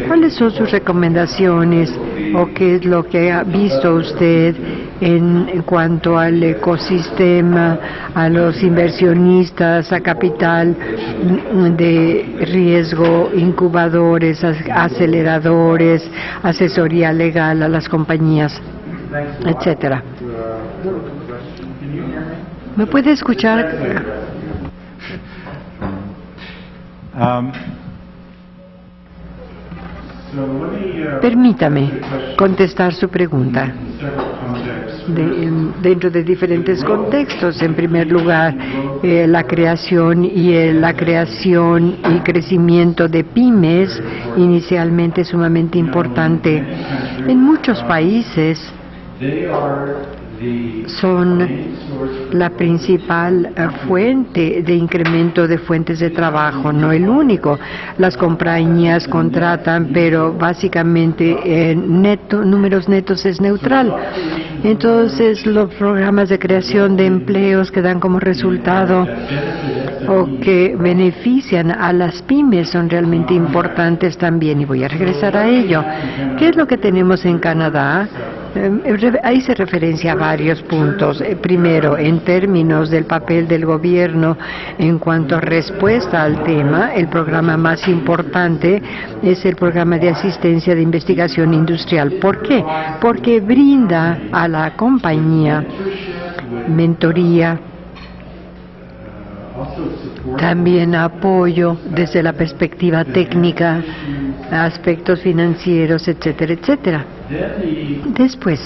¿Cuáles son sus recomendaciones o qué es lo que ha visto usted en cuanto al ecosistema, a los inversionistas, a capital de riesgo, incubadores, aceleradores, asesoría legal a las compañías? etcétera. ¿Me puede escuchar? Permítame contestar su pregunta dentro de diferentes contextos. En primer lugar, la creación y crecimiento de pymes, inicialmente sumamente importante. En muchos países son la principal fuente de incremento de fuentes de trabajo, no el único. Las compañías contratan, pero básicamente números netos es neutral. Entonces, los programas de creación de empleos que dan como resultado o que benefician a las pymes son realmente importantes también, y voy a regresar a ello. ¿Qué es lo que tenemos en Canadá? Ahí se referencia a varios puntos. Primero, en términos del papel del gobierno en cuanto a respuesta al tema, el programa más importante es el programa de asistencia de investigación industrial. ¿Por qué? Porque brinda a la compañía mentoría, también apoyo desde la perspectiva técnica, aspectos financieros, etcétera, etcétera. Después,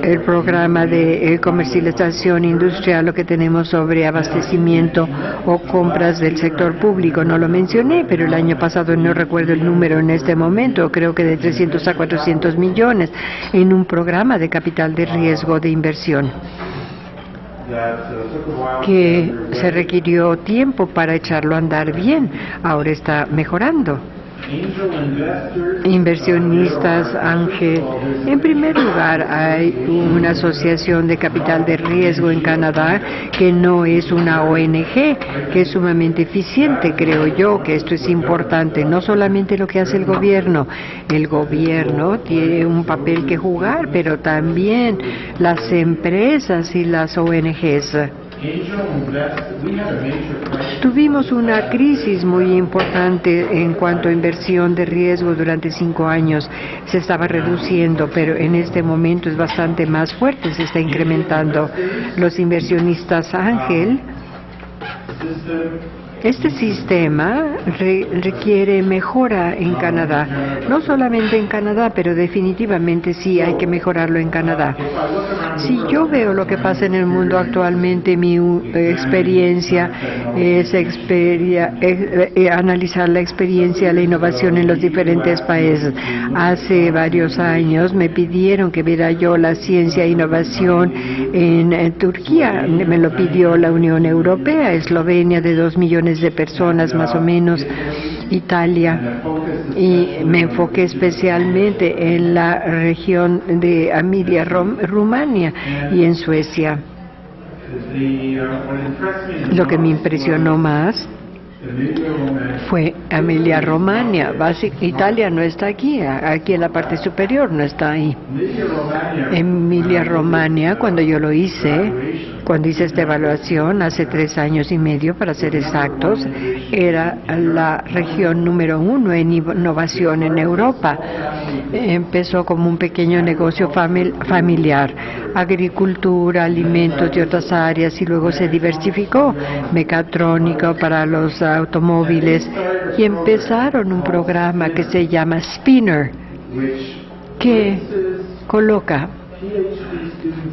el programa de comercialización industrial, lo que tenemos sobre abastecimiento o compras del sector público. No lo mencioné, pero el año pasado, no recuerdo el número en este momento, creo que de 300 a 400 millones en un programa de capital de riesgo de inversión, que se requirió tiempo para echarlo a andar bien. Ahora está mejorando. Inversionistas Ángel. En primer lugar, hay una asociación de capital de riesgo en Canadá que no es una ONG, que es sumamente eficiente. Creo yo que esto es importante, no solamente lo que hace el gobierno. El gobierno tiene un papel que jugar, pero también las empresas y las ONGs. Tuvimos una crisis muy importante en cuanto a inversión de riesgo durante 5 años. Se estaba reduciendo, pero en este momento es bastante más fuerte, se está incrementando. Los inversionistas Ángel, este sistema requiere mejora en Canadá, no solamente en Canadá, pero definitivamente sí hay que mejorarlo en Canadá. Si yo veo lo que pasa en el mundo actualmente, mi experiencia es analizar la experiencia, la innovación en los diferentes países. Hace varios años me pidieron que viera yo la ciencia e innovación en Turquía, me lo pidió la Unión Europea, Eslovenia de 2 millones de personas más o menos, Italia, y me enfoqué especialmente en la región de Emilia-Rumania y en Suecia. Lo que me impresionó más fue Emilia-Romagna. Italia no está aquí, aquí en la parte superior no está ahí. Emilia-Romagna, cuando yo lo hice, cuando hice esta evaluación hace 3 años y medio, para ser exactos, era la región número 1 en innovación en Europa. Empezó como un pequeño negocio familiar, agricultura, alimentos y otras áreas, y luego se diversificó, mecatrónica para los automóviles, y empezaron un programa que se llama Spinner, que coloca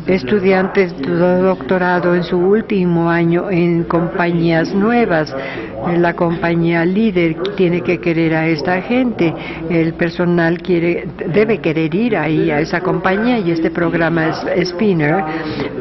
estudiantes de doctorado en su último año en compañías nuevas. La compañía líder tiene que querer a esta gente, el personal debe querer ir ahí a esa compañía, y este programa Spinner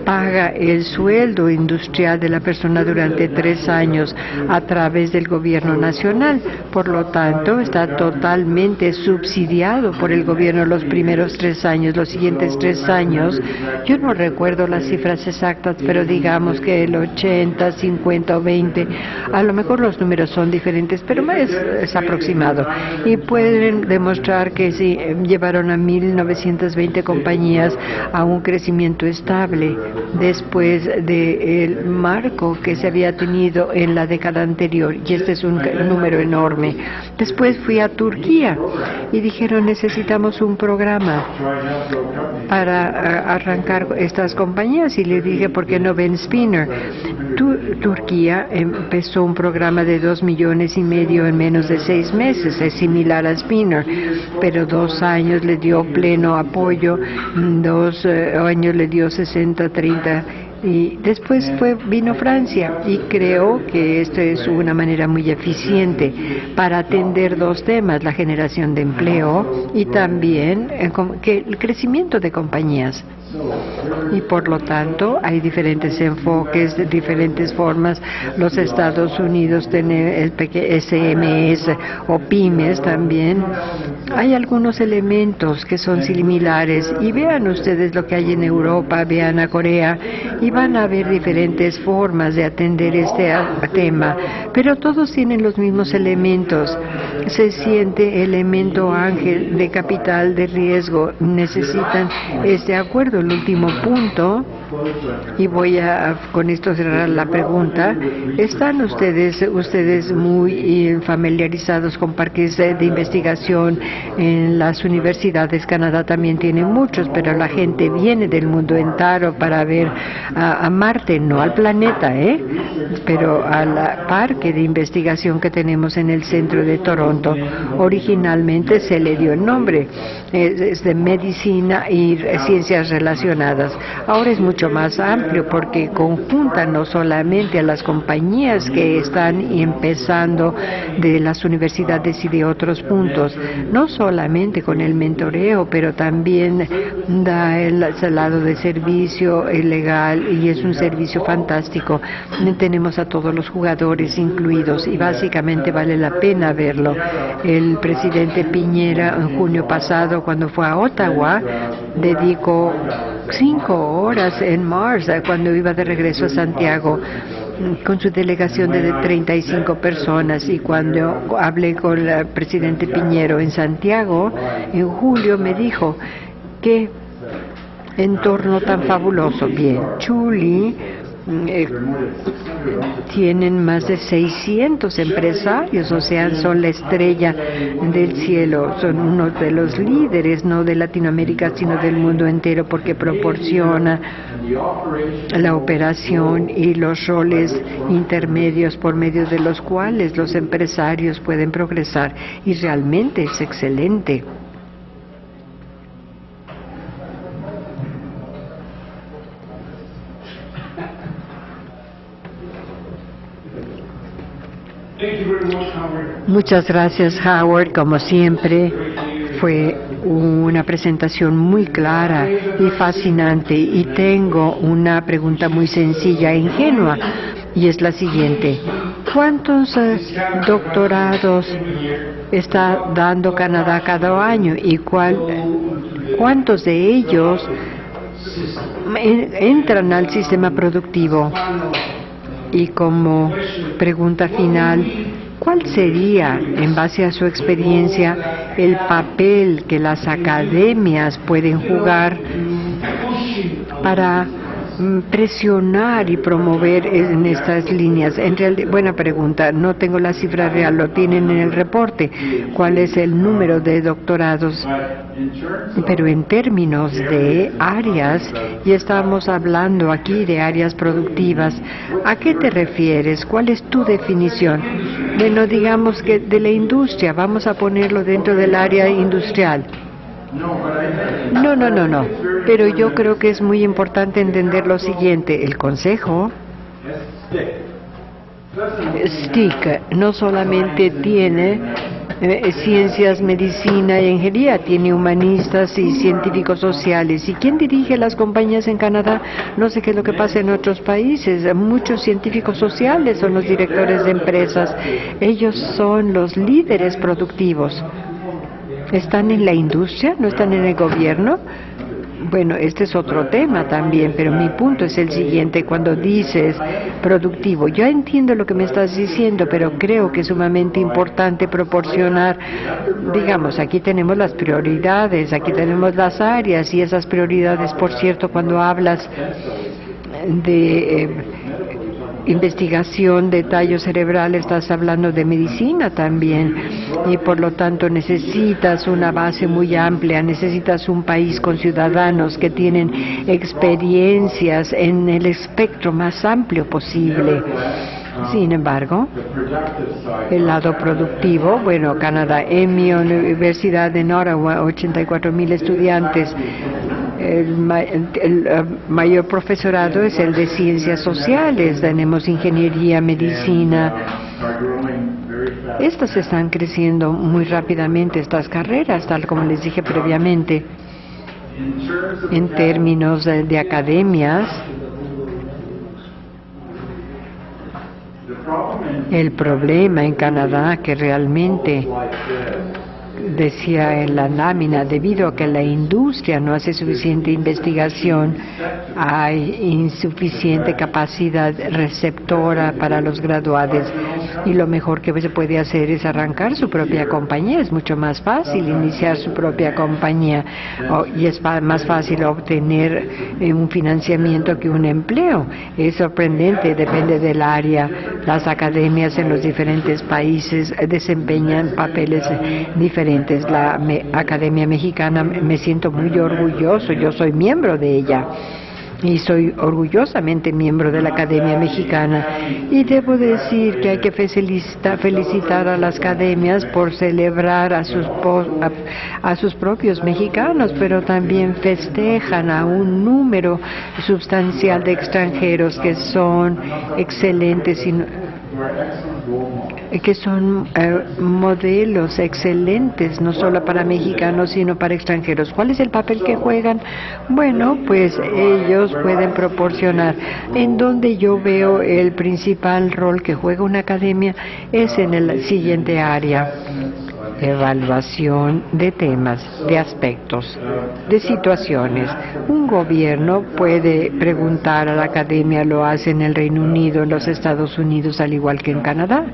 paga el sueldo industrial de la persona durante 3 años a través del gobierno nacional. Por lo tanto, está totalmente subsidiado por el gobierno los primeros 3 años. Los siguientes 3 años, yo no recuerdo las cifras exactas, pero digamos que el 80, 50 o 20, a lo mejor los los números son diferentes, pero es aproximado. Y pueden demostrar que sí, llevaron a 1.920 compañías a un crecimiento estable después del marco que se había tenido en la década anterior, y este es un número enorme. Después fui a Turquía y dijeron, necesitamos un programa para arrancar estas compañías, y le dije, ¿por qué no Ben Spinner? Turquía empezó un programa de 2,5 millones en menos de 6 meses, es similar a Spinner, pero 2 años le dio pleno apoyo, 2 años le dio 60-30, y después vino Francia, y creo que esto es una manera muy eficiente para atender 2 temas, la generación de empleo y también el crecimiento de compañías. Y por lo tanto hay diferentes enfoques, diferentes formas. Los Estados Unidos tienen SMS o pymes también. Hay algunos elementos que son similares, y vean ustedes lo que hay en Europa, vean a Corea, y van a ver diferentes formas de atender este tema, pero todos tienen los mismos elementos. Se siente elemento ángel de capital de riesgo, necesitan este acuerdo. El último punto, y voy a con esto cerrar la pregunta, ¿están ustedes muy familiarizados con parques de investigación en las universidades? Canadá también tiene muchos, pero la gente viene del mundo entero para ver a Marte, no al planeta, pero al parque de investigación que tenemos en el centro de Toronto. Originalmente se le dio el nombre, es de medicina y ciencias relacionadas. Ahora es mucho más amplio porque conjunta no solamente a las compañías que están empezando de las universidades y de otros puntos, no solamente con el mentoreo, pero también da el lado de servicio legal, y es un servicio fantástico. Tenemos a todos los jugadores incluidos y básicamente vale la pena verlo. El presidente Piñera en junio pasado, cuando fue a Ottawa, dedicó 5 horas en Mars cuando iba de regreso a Santiago con su delegación de 35 personas, y cuando hablé con el presidente Piñero en Santiago en julio, me dijo que entorno tan fabuloso. Bien, Chuli tienen más de 600 empresarios, o sea, son la estrella del cielo, son uno de los líderes, no de Latinoamérica, sino del mundo entero, porque proporciona la operación y los roles intermedios por medio de los cuales los empresarios pueden progresar, y realmente es excelente. Muchas gracias, Howard. Como siempre, fue una presentación muy clara y fascinante. Y tengo una pregunta muy sencilla e ingenua, y es la siguiente. ¿Cuántos doctorados está dando Canadá cada año? ¿Y cuántos de ellos entran al sistema productivo? Y como pregunta final, ¿cuál sería, en base a su experiencia, el papel que las academias pueden jugar para presionar y promover en estas líneas? En realidad, buena pregunta, no tengo la cifra real, lo tienen en el reporte, cuál es el número de doctorados, pero en términos de áreas, y estamos hablando aquí de áreas productivas, ¿a qué te refieres? ¿Cuál es tu definición? Bueno, digamos que de la industria, vamos a ponerlo dentro del área industrial. No. Pero yo creo que es muy importante entender lo siguiente. El Consejo STIC no solamente tiene ciencias, medicina e ingeniería, tiene humanistas y científicos sociales. ¿Y quién dirige las compañías en Canadá? No sé qué es lo que pasa en otros países. Muchos científicos sociales son los directores de empresas. Ellos son los líderes productivos. ¿Están en la industria? ¿No están en el gobierno? Bueno, este es otro tema también, pero mi punto es el siguiente. Cuando dices productivo, yo entiendo lo que me estás diciendo, pero creo que es sumamente importante proporcionar, digamos, aquí tenemos las prioridades, aquí tenemos las áreas, y esas prioridades, por cierto, cuando hablas de investigación de tallo cerebral, estás hablando de medicina también, y por lo tanto necesitas una base muy amplia, necesitas un país con ciudadanos que tienen experiencias en el espectro más amplio posible. Sin embargo, el lado productivo, bueno, Canadá, en mi universidad de Ottawa, 84,000 estudiantes. El mayor profesorado es el de ciencias sociales, tenemos ingeniería, medicina. Estas están creciendo muy rápidamente, estas carreras, tal como les dije previamente. En términos de academias, el problema en Canadá, que realmente decía en la lámina, debido a que la industria no hace suficiente investigación, hay insuficiente capacidad receptora para los graduados, y lo mejor que se puede hacer es arrancar su propia compañía. Es mucho más fácil iniciar su propia compañía, y es más fácil obtener un financiamiento que un empleo. Es sorprendente, depende del área. Las academias en los diferentes países desempeñan papeles diferentes. La Academia Mexicana, me siento muy orgulloso, yo soy miembro de ella y soy orgullosamente miembro de la Academia Mexicana, y debo decir que hay que felicitar a las academias por celebrar a sus propios mexicanos, pero también festejan a un número sustancial de extranjeros que son excelentes y que son modelos excelentes, no solo para mexicanos, sino para extranjeros. ¿Cuál es el papel que juegan? Bueno, pues ellos pueden proporcionar. En donde yo veo el principal rol que juega una academia es en el siguiente área: evaluación de temas, de aspectos, de situaciones. Un gobierno puede preguntar a la academia, lo hace en el Reino Unido, en los Estados Unidos, al igual que en Canadá.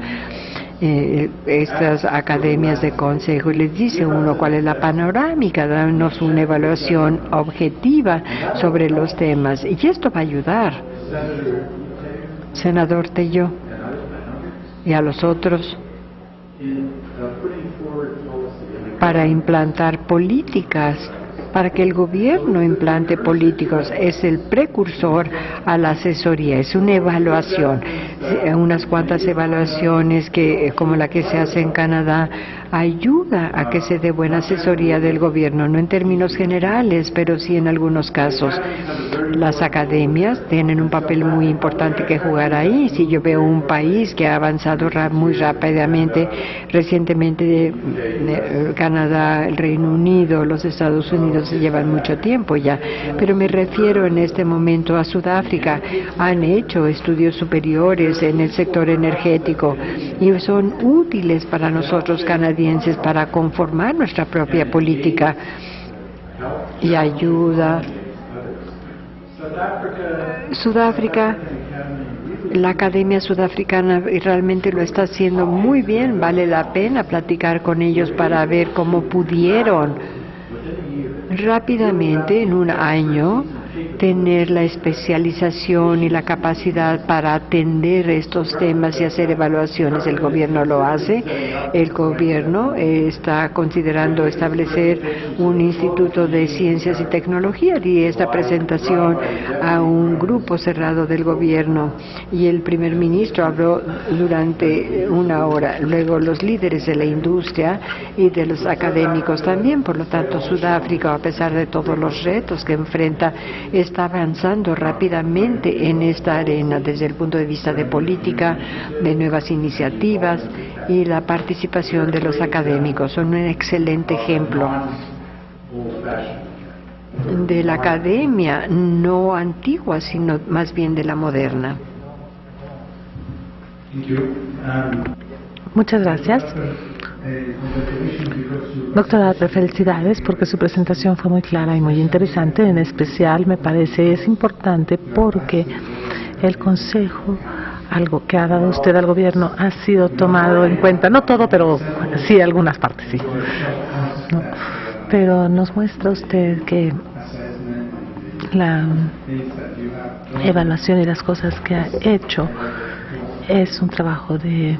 Estas academias de consejo les dice uno cuál es la panorámica, danos una evaluación objetiva sobre los temas, y esto va a ayudar, senador Tello, y a los otros, para implantar políticas, para que el gobierno implante políticos. Es el precursor a la asesoría, es una evaluación, unas cuantas evaluaciones que, como la que se hace en Canadá, ayuda a que se dé buena asesoría del gobierno, no en términos generales, pero sí en algunos casos. Las academias tienen un papel muy importante que jugar ahí. Si yo veo un país que ha avanzado muy rápidamente, recientemente Canadá, el Reino Unido, los Estados Unidos se llevan mucho tiempo ya, pero me refiero en este momento a Sudáfrica. Han hecho estudios superiores en el sector energético y son útiles para nosotros canadienses para conformar nuestra propia política, y ayuda. Sudáfrica, la Academia Sudafricana realmente lo está haciendo muy bien. Vale la pena platicar con ellos para ver cómo pudieron rápidamente, en un año, tener la especialización y la capacidad para atender estos temas y hacer evaluaciones. El gobierno lo hace. El gobierno está considerando establecer un instituto de ciencias y tecnología. Di esta presentación a un grupo cerrado del gobierno y el primer ministro habló durante 1 hora. Luego los líderes de la industria y de los académicos también. Por lo tanto, Sudáfrica, a pesar de todos los retos que enfrenta, está avanzando rápidamente en esta arena desde el punto de vista de política, de nuevas iniciativas y la participación de los académicos. Son un excelente ejemplo de la academia no antigua, sino más bien de la moderna. Muchas gracias. Doctora, felicidades porque su presentación fue muy clara y muy interesante. En especial me parece es importante porque el consejo, algo que ha dado usted al gobierno, ha sido tomado en cuenta. No todo, pero sí algunas partes, sí. No. Pero nos muestra usted que la evaluación y las cosas que ha hecho es un trabajo de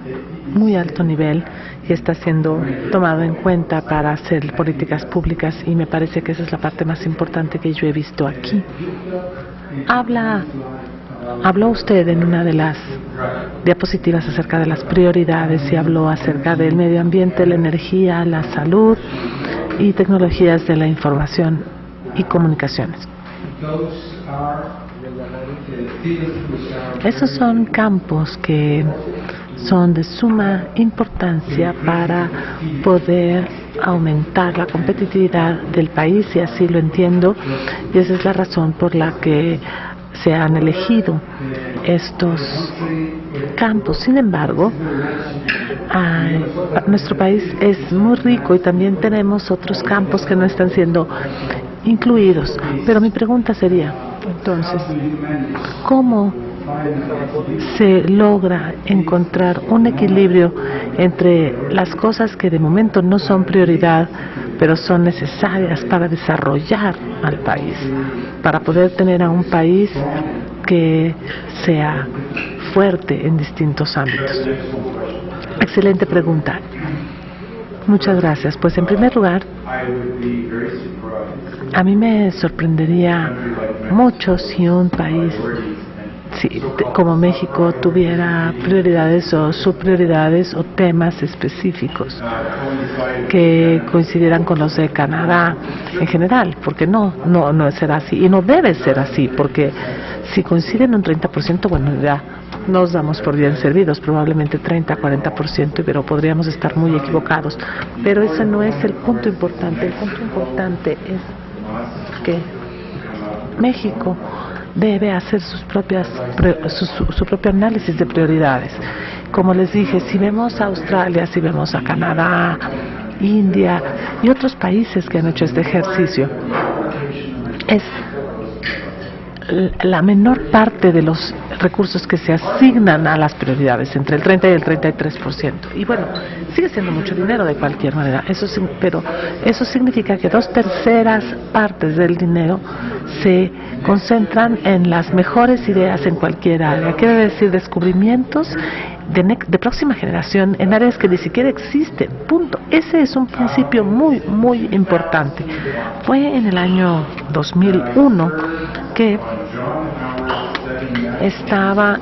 muy alto nivel y está siendo tomado en cuenta para hacer políticas públicas, y me parece que esa es la parte más importante que yo he visto aquí. Habló usted en una de las diapositivas acerca de las prioridades y habló acerca del medio ambiente, la energía, la salud y tecnologías de la información y comunicaciones. Esos son campos que son de suma importancia para poder aumentar la competitividad del país, y así lo entiendo, y esa es la razón por la que se han elegido estos campos. Sin embargo, nuestro país es muy rico y también tenemos otros campos que no están siendo incluidos. Pero mi pregunta sería, entonces, ¿cómo se logra encontrar un equilibrio entre las cosas que de momento no son prioridad, pero son necesarias para desarrollar al país, para poder tener a un país que sea fuerte en distintos ámbitos? Excelente pregunta. Muchas gracias. Pues en primer lugar, a mí me sorprendería mucho si un país como México tuviera prioridades o subprioridades o temas específicos que coincidieran con los de Canadá en general, porque no será así y no debe ser así, porque si coinciden un 30%, bueno, ya nos damos por bien servidos, probablemente 30-40%, pero podríamos estar muy equivocados. Pero ese no es el punto importante. El punto importante es que México debe hacer su propio análisis de prioridades. Como les dije, si vemos a Australia, si vemos a Canadá, India y otros países que han hecho este ejercicio, es la menor parte de los recursos que se asignan a las prioridades, entre el 30 y el 33%. Y bueno, sigue siendo mucho dinero de cualquier manera, pero eso significa que 2/3 partes del dinero se concentran en las mejores ideas en cualquier área. Quiere decir descubrimientos de próxima generación en áreas que ni siquiera existen. Punto. Ese es un principio muy, muy importante. Fue en el año 2001 que estaba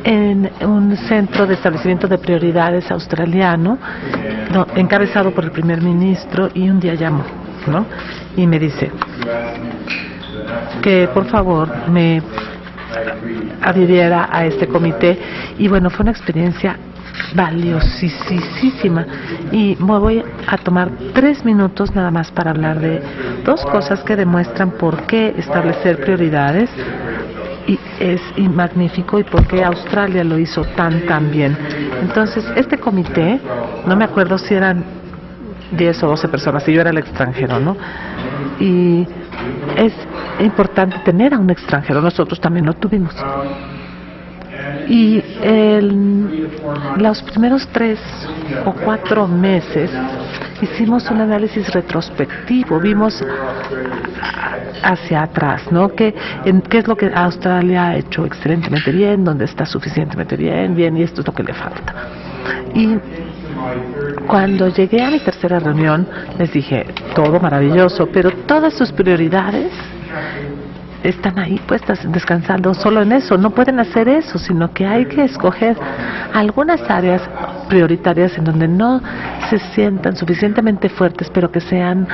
en un centro de establecimiento de prioridades australiano, encabezado por el primer ministro, y un día llamó, ¿no? Y me dice que por favor me adhiriera a este comité, y bueno, fue una experiencia valiosísima, y me voy a tomar 3 minutos nada más para hablar de 2 cosas que demuestran por qué establecer prioridades es magnífico y por qué Australia lo hizo tan bien. Entonces, este comité, no me acuerdo si eran 10 o 12 personas, y yo era el extranjero, ¿no? Y es importante tener a un extranjero, nosotros también lo tuvimos. Y los primeros 3 o 4 meses hicimos un análisis retrospectivo, vimos hacia atrás, ¿no? ¿Qué es lo que Australia ha hecho excelentemente bien, dónde está suficientemente bien, y esto es lo que le falta? Y cuando llegué a mi tercera reunión, les dije, todo maravilloso, pero todas sus prioridades están ahí puestas, descansando solo en eso. No pueden hacer eso, sino que hay que escoger algunas áreas prioritarias en donde no se sientan suficientemente fuertes, pero que sean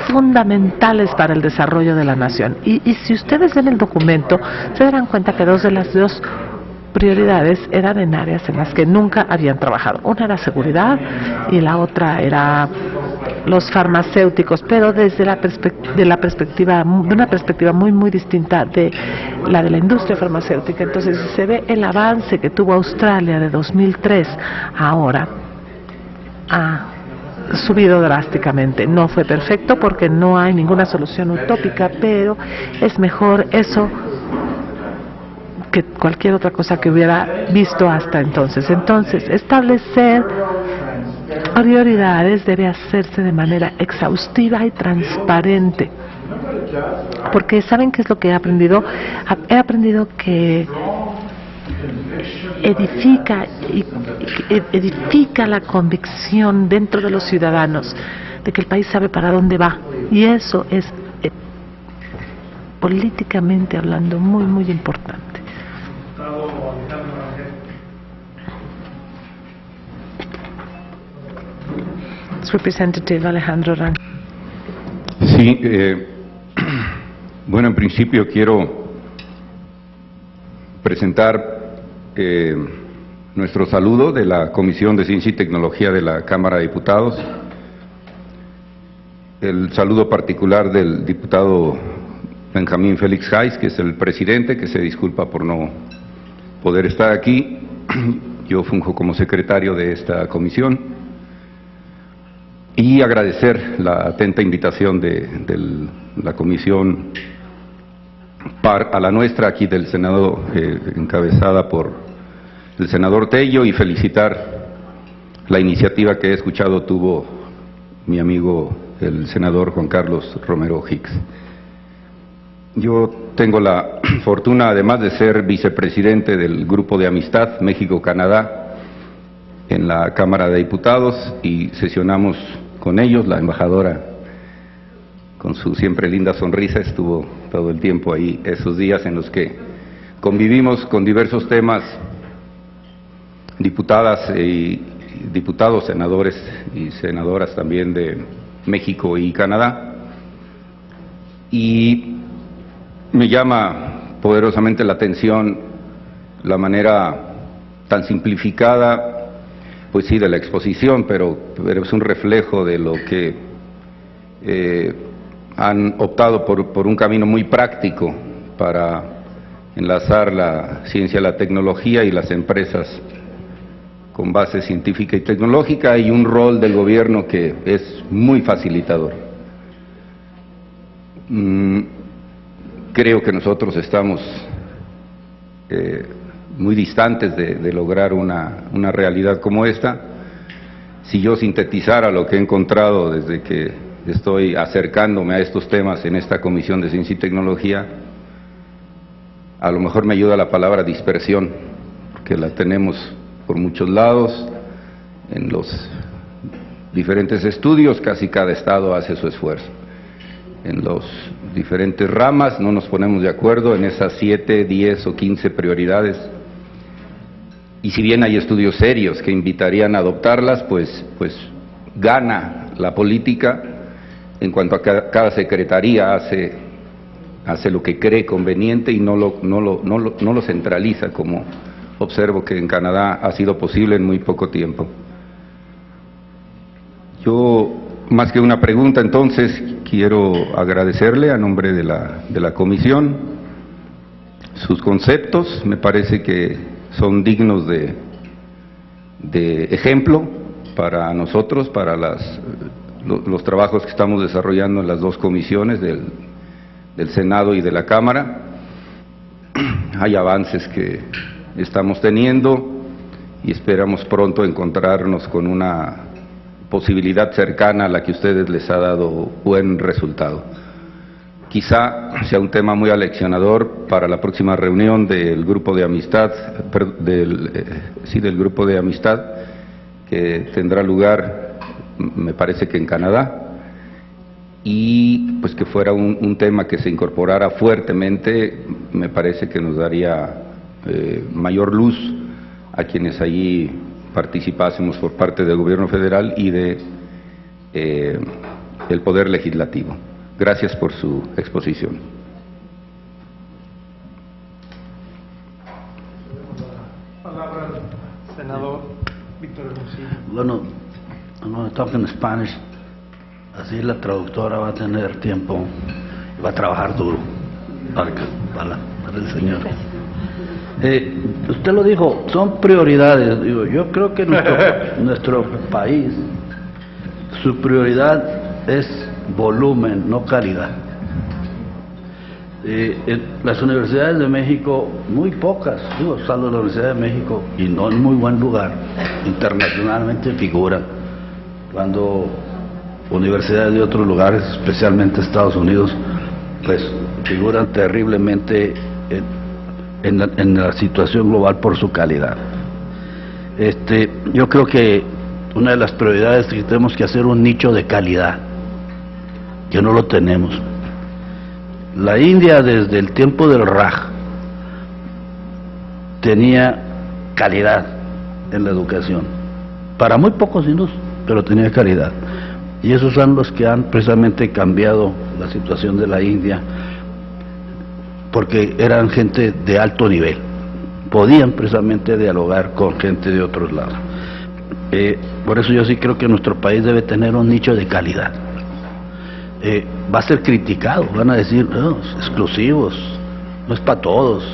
fundamentales para el desarrollo de la nación. Y si ustedes ven el documento, se darán cuenta que 2 de las 2 prioridades eran en áreas en las que nunca habían trabajado. Una era seguridad y la otra era los farmacéuticos, pero desde de una perspectiva muy distinta de la industria farmacéutica. Entonces, si se ve el avance que tuvo Australia de 2003 a ahora, ha subido drásticamente. No fue perfecto porque no hay ninguna solución utópica, pero es mejor eso que cualquier otra cosa que hubiera visto hasta entonces. Entonces, establecer prioridades debe hacerse de manera exhaustiva y transparente. Porque ¿saben qué es lo que he aprendido? He aprendido que edifica la convicción dentro de los ciudadanos de que el país sabe para dónde va. Y eso es, políticamente hablando, muy, muy importante. Representative Alejandro Rangel. Sí, bueno, en principio quiero presentar nuestro saludo de la Comisión de Ciencia y Tecnología de la Cámara de Diputados, el saludo particular del diputado Benjamín Félix Hayes, que es el presidente, que se disculpa por no poder estar aquí. Yo funjo como secretario de esta comisión. Y agradecer la atenta invitación de la comisión par a la nuestra aquí del Senado, encabezada por el senador Tello, y felicitar la iniciativa que he escuchado tuvo mi amigo el senador Juan Carlos Romero Hicks. Yo tengo la fortuna, además de ser vicepresidente del Grupo de Amistad México-Canadá en la Cámara de Diputados, y sesionamos con ellos. La embajadora, con su siempre linda sonrisa, estuvo todo el tiempo ahí esos días en los que convivimos con diversos temas, diputadas y diputados, senadores y senadoras también de México y Canadá. Y me llama poderosamente la atención la manera tan simplificada, pues sí, de la exposición, pero es un reflejo de lo que han optado por un camino muy práctico para enlazar la ciencia, la tecnología y las empresas con base científica y tecnológica, y un rol del gobierno que es muy facilitador. Creo que nosotros estamos muy distantes de lograr una realidad como esta. Si yo sintetizara lo que he encontrado desde que estoy acercándome a estos temas en esta Comisión de Ciencia y Tecnología, a lo mejor me ayuda la palabra dispersión, porque la tenemos por muchos lados, en los diferentes estudios. Casi cada estado hace su esfuerzo. En las diferentes ramas no nos ponemos de acuerdo en esas 7, 10 o 15 prioridades. Y si bien hay estudios serios que invitarían a adoptarlas, pues gana la política en cuanto a cada secretaría hace lo que cree conveniente y no lo centraliza, como observo que en Canadá ha sido posible en muy poco tiempo. Yo, más que una pregunta, entonces, quiero agradecerle a nombre de la comisión sus conceptos. Me parece que son dignos de ejemplo para nosotros, para los trabajos que estamos desarrollando en las dos comisiones del Senado y de la Cámara. Hay avances que estamos teniendo y esperamos pronto encontrarnos con una posibilidad cercana a la que a ustedes les ha dado buen resultado. Quizá sea un tema muy aleccionador para la próxima reunión del grupo de amistad, del grupo de amistad que tendrá lugar, me parece que en Canadá, y pues que fuera un tema que se incorporara fuertemente. Me parece que nos daría mayor luz a quienes allí participásemos por parte del gobierno federal y del Poder Legislativo. Gracias por su exposición. Palabra al senador Víctor Hermosillo. Bueno, I'm going to talk in Spanish. Así la traductora va a tener tiempo y va a trabajar duro para el señor. Usted lo dijo, son prioridades. Digo, yo creo que nuestro país, su prioridad es volumen, no calidad. Las universidades de México, muy pocas, salvo la Universidad de México, y no en muy buen lugar, internacionalmente figuran, cuando universidades de otros lugares, especialmente Estados Unidos, pues figuran terriblemente en la situación global por su calidad. Yo creo que una de las prioridades es que tenemos que hacer un nicho de calidad, que no lo tenemos. La India, desde el tiempo del Raj, tenía calidad en la educación, para muy pocos hindúes, pero tenía calidad. Y esos son los que han precisamente cambiado la situación de la India, porque eran gente de alto nivel, podían precisamente dialogar con gente de otros lados. Por eso yo sí creo que nuestro país debe tener un nicho de calidad. Va a ser criticado, van a decir, no, exclusivos, no es para todos.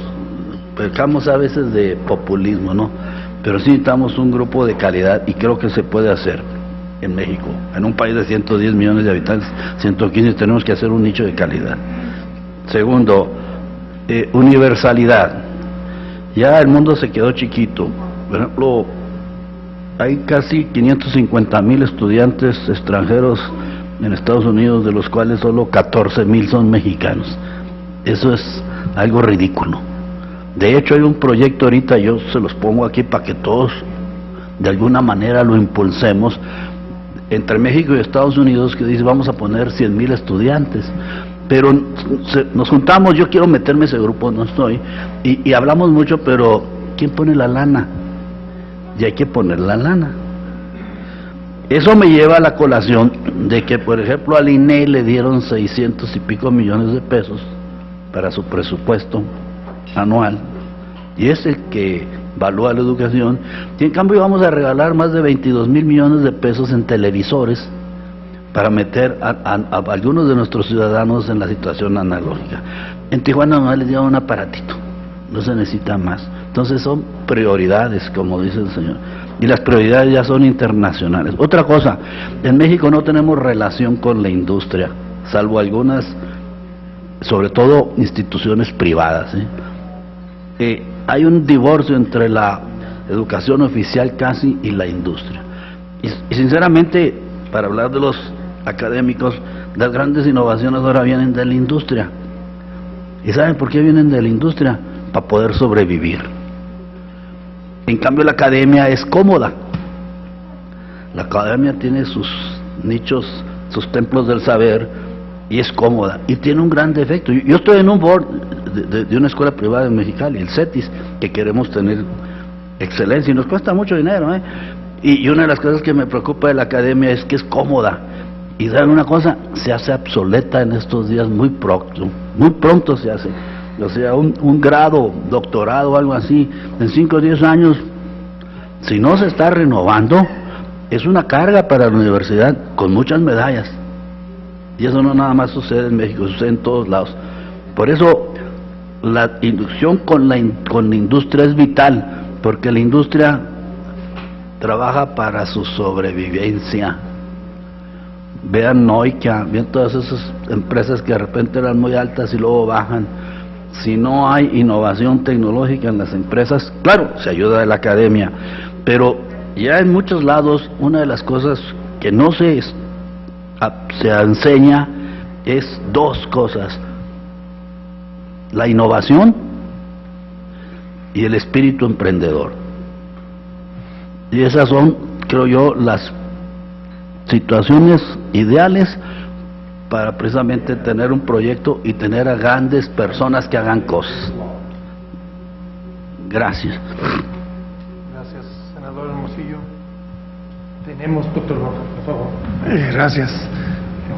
Pecamos a veces de populismo, ¿no? Pero sí necesitamos un grupo de calidad y creo que se puede hacer en México. En un país de 110 millones de habitantes, 115, tenemos que hacer un nicho de calidad. Segundo, universalidad. Ya el mundo se quedó chiquito. Por ejemplo, hay casi 550,000 estudiantes extranjeros en Estados Unidos, de los cuales solo 14,000 son mexicanos. Eso es algo ridículo. De hecho, hay un proyecto ahorita, yo se los pongo aquí para que todos de alguna manera lo impulsemos, entre México y Estados Unidos, que dice vamos a poner 100,000 estudiantes. Pero nos juntamos, yo quiero meterme a ese grupo, no estoy, y hablamos mucho, pero ¿quién pone la lana? Y hay que poner la lana. Eso me lleva a la colación de que, por ejemplo, al INE le dieron 600 y pico millones de pesos para su presupuesto anual, y es el que evalúa la educación, y en cambio vamos a regalar más de 22,000 millones de pesos en televisores para meter a algunos de nuestros ciudadanos en la situación analógica. En Tijuana nomás les dieron un aparatito, no se necesita más. Entonces son prioridades, como dice el señor, y las prioridades ya son internacionales. Otra cosa, en México no tenemos relación con la industria, salvo algunas, sobre todo instituciones privadas. Hay un divorcio entre la educación oficial casi y la industria. Y sinceramente, para hablar de los académicos, las grandes innovaciones ahora vienen de la industria. ¿Y saben por qué vienen de la industria? Para poder sobrevivir. En cambio, la academia es cómoda. La academia tiene sus nichos, sus templos del saber, y es cómoda, y tiene un gran defecto. Yo estoy en un board de una escuela privada en Mexicali, el CETIS, que queremos tener excelencia, y nos cuesta mucho dinero, y una de las cosas que me preocupa de la academia es que es cómoda, y saben una cosa, se hace obsoleta en estos días muy pronto se hace. O sea, un grado, doctorado o algo así, en 5 o 10 años, si no se está renovando, es una carga para la universidad con muchas medallas. Y eso no nada más sucede en México, sucede en todos lados. Por eso la inducción con la industria es vital, porque la industria trabaja para su sobrevivencia. Vean Nokia, vean todas esas empresas que de repente eran muy altas y luego bajan. Si no hay innovación tecnológica en las empresas, claro, se ayuda de la academia, pero ya en muchos lados una de las cosas que no se enseña es dos cosas: la innovación y el espíritu emprendedor. Y esas son, creo yo, las situaciones ideales para precisamente tener un proyecto y tener a grandes personas que hagan cosas. Gracias. Gracias, senador Hermosillo. Tenemos, doctor Rojas, por favor. Gracias.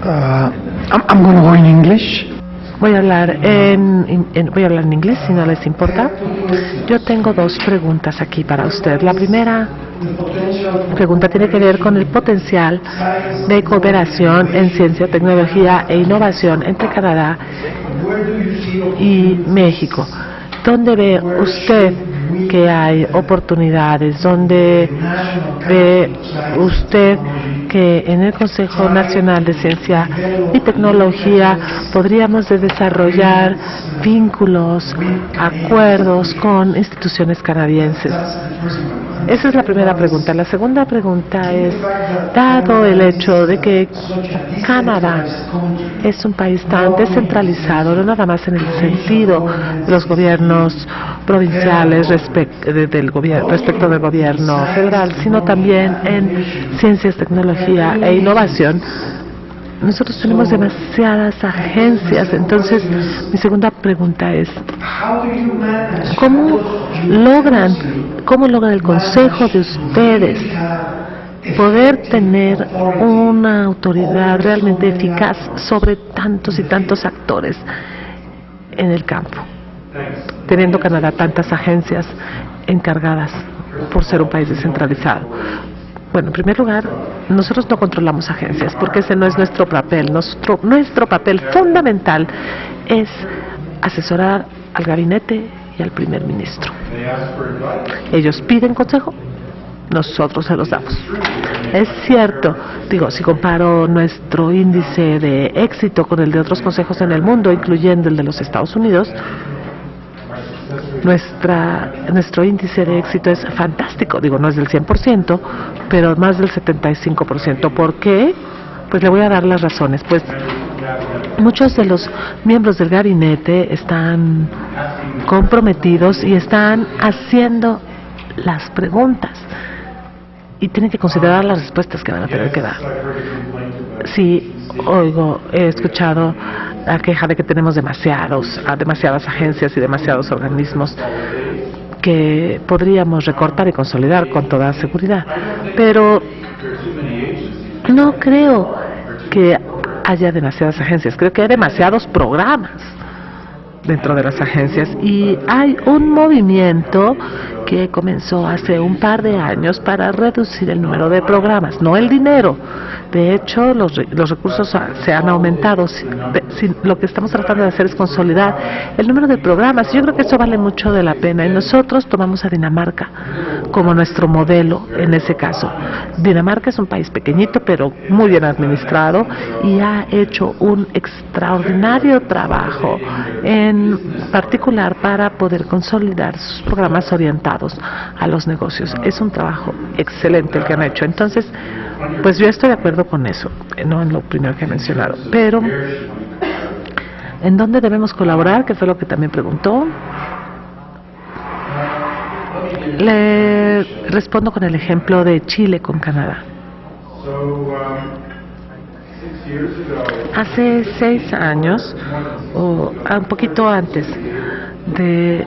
I'm going to go in English. Voy a hablar en inglés, si no les importa. Yo tengo dos preguntas aquí para usted. La primera pregunta tiene que ver con el potencial de cooperación en ciencia, tecnología e innovación entre Canadá y México. ¿Dónde ve usted que hay oportunidades? ¿Dónde ve usted que en el Consejo Nacional de Ciencia y Tecnología podríamos desarrollar vínculos, acuerdos con instituciones canadienses? Esa es la primera pregunta. La segunda pregunta es, dado el hecho de que Canadá es un país tan descentralizado, no nada más en el sentido de los gobiernos provinciales respecto del gobierno federal, sino también en ciencias, tecnología e innovación, nosotros tenemos demasiadas agencias. Entonces, mi segunda pregunta es, ¿cómo logra el Consejo de ustedes poder tener una autoridad realmente eficaz sobre tantos y tantos actores en el campo, teniendo Canadá tantas agencias encargadas por ser un país descentralizado? Bueno, en primer lugar, nosotros no controlamos agencias porque ese no es nuestro papel. Nuestro papel fundamental es asesorar al gabinete y al primer ministro. Ellos piden consejo, nosotros se los damos. Es cierto, si comparo nuestro índice de éxito con el de otros consejos en el mundo, incluyendo el de los Estados Unidos, nuestro índice de éxito es fantástico. No es del 100%, pero más del 75%. ¿Por qué? Pues le voy a dar las razones. Pues muchos de los miembros del gabinete están comprometidos y están haciendo las preguntas y tienen que considerar las respuestas que van a tener que dar. Sí, he escuchado la queja de que tenemos demasiadas agencias y demasiados organismos que podríamos recortar y consolidar con toda seguridad, pero no creo que haya demasiadas agencias. Creo que hay demasiados programas dentro de las agencias y hay un movimiento que comenzó hace un par de años para reducir el número de programas, no el dinero. De hecho, los recursos se han aumentado. Lo que estamos tratando de hacer es consolidar el número de programas. Yo creo que eso vale mucho de la pena y nosotros tomamos a Dinamarca como nuestro modelo en ese caso. Dinamarca es un país pequeñito pero muy bien administrado y ha hecho un extraordinario trabajo, en particular para poder consolidar sus programas orientados a los negocios. Es un trabajo excelente el que han hecho. Entonces, pues yo estoy de acuerdo con eso, no en lo primero que he mencionado, pero ¿en dónde debemos colaborar? Que fue lo que también preguntó. Le respondo con el ejemplo de Chile con Canadá. Hace 6 años, o un poquito antes de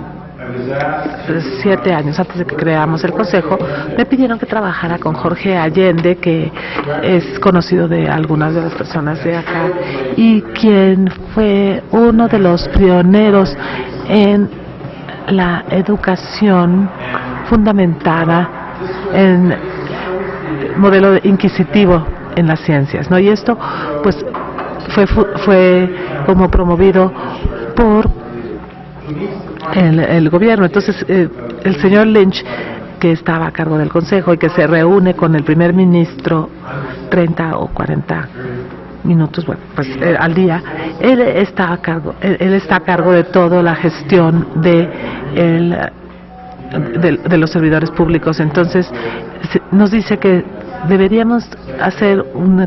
7 años, antes de que creamos el Consejo, me pidieron que trabajara con Jorge Allende, que es conocido de algunas de las personas de acá, y quien fue uno de los pioneros en la educación fundamentada en modelo inquisitivo en las ciencias, ¿no? Y esto pues fue como promovido por el gobierno. Entonces el señor Lynch, que estaba a cargo del Consejo y que se reúne con el primer ministro 30 o 40 minutos, al día, él está a cargo de toda la gestión de los servidores públicos. Entonces nos dice que deberíamos hacer un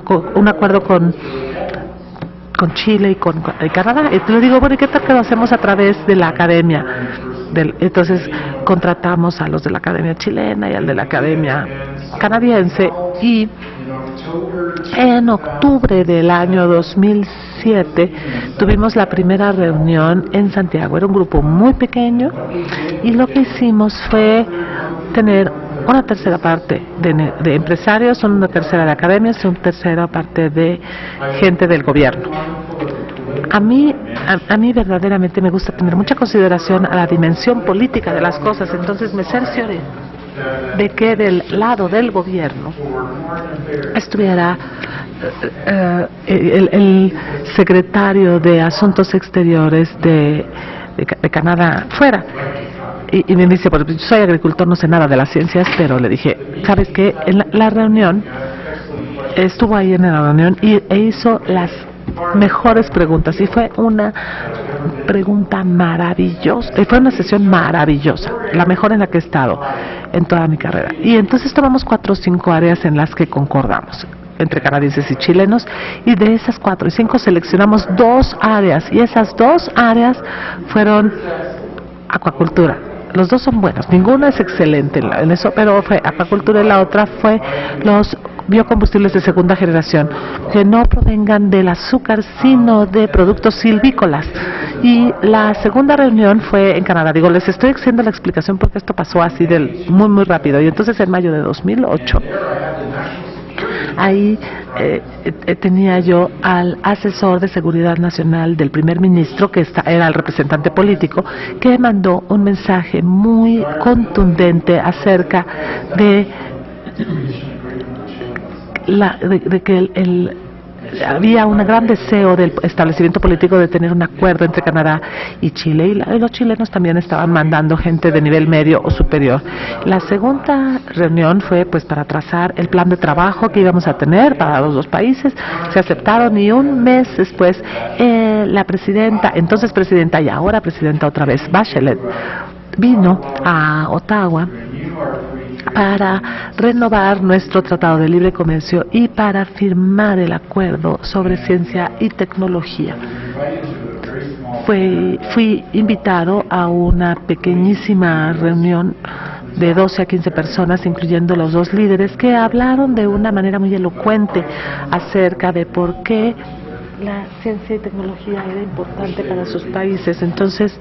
acuerdo con Chile y con Canadá. Y le digo, bueno, ¿y qué tal que lo hacemos a través de la academia? Entonces contratamos a los de la academia chilena y al de la academia canadiense, y en octubre del año 2007 tuvimos la primera reunión en Santiago. Era un grupo muy pequeño y lo que hicimos fue tener una tercera parte de empresarios, una tercera de academias y una tercera parte de gente del gobierno. A mí verdaderamente me gusta tener mucha consideración a la dimensión política de las cosas. Entonces me cercioré de que del lado del gobierno estuviera el secretario de Asuntos Exteriores de Canadá fuera. Y me dice, pues yo soy agricultor, no sé nada de las ciencias, pero le dije, ¿sabes qué? En la reunión, estuvo ahí en la reunión e hizo las mejores preguntas, y fue una pregunta maravillosa, fue una sesión maravillosa, la mejor en la que he estado en toda mi carrera. Y entonces tomamos 4 o 5 áreas en las que concordamos entre canadienses y chilenos, y de esas 4 y 5 seleccionamos 2 áreas, y esas 2 áreas fueron acuacultura. Los 2 son buenos, ninguna es excelente en eso, pero fue acuacultura, y la otra fue los biocombustibles de segunda generación, que no provengan del azúcar, sino de productos silvícolas. Y la segunda reunión fue en Canadá. Digo, les estoy haciendo la explicación porque esto pasó así muy rápido. Y entonces en mayo de 2008, ahí tenía yo al asesor de seguridad nacional del primer ministro, que era el representante político, que mandó un mensaje muy contundente acerca de que había un gran deseo del establecimiento político de tener un acuerdo entre Canadá y Chile, y los chilenos también estaban mandando gente de nivel medio o superior. La segunda reunión fue pues para trazar el plan de trabajo que íbamos a tener para los 2 países. Se aceptaron, y un mes después la presidenta, entonces presidenta y ahora presidenta otra vez, Bachelet, vino a Ottawa para renovar nuestro Tratado de Libre Comercio y para firmar el acuerdo sobre ciencia y tecnología. Fui invitado a una pequeñísima reunión de 12 a 15 personas, incluyendo los 2 líderes, que hablaron de una manera muy elocuente acerca de por qué la ciencia y tecnología era importante para sus países. Entonces,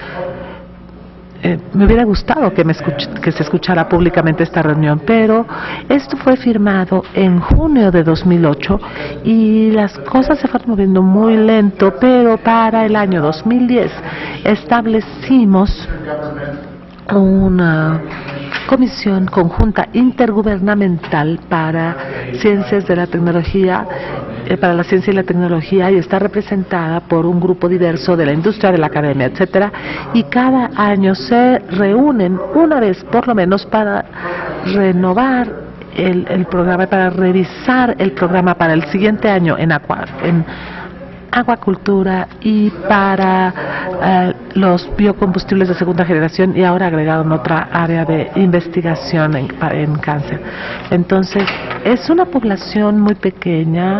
me hubiera gustado que se escuchara públicamente esta reunión, pero esto fue firmado en junio de 2008 y las cosas se fueron moviendo muy lento, pero para el año 2010 establecimos una comisión conjunta intergubernamental para ciencias de la tecnología, para la ciencia y la tecnología, y está representada por un grupo diverso de la industria, de la academia, etcétera, y cada año se reúnen una vez por lo menos para renovar el programa, para revisar el programa para el siguiente año en acuacultura y para los biocombustibles de segunda generación, y ahora agregaron otra área de investigación en cáncer. Entonces, es una población muy pequeña,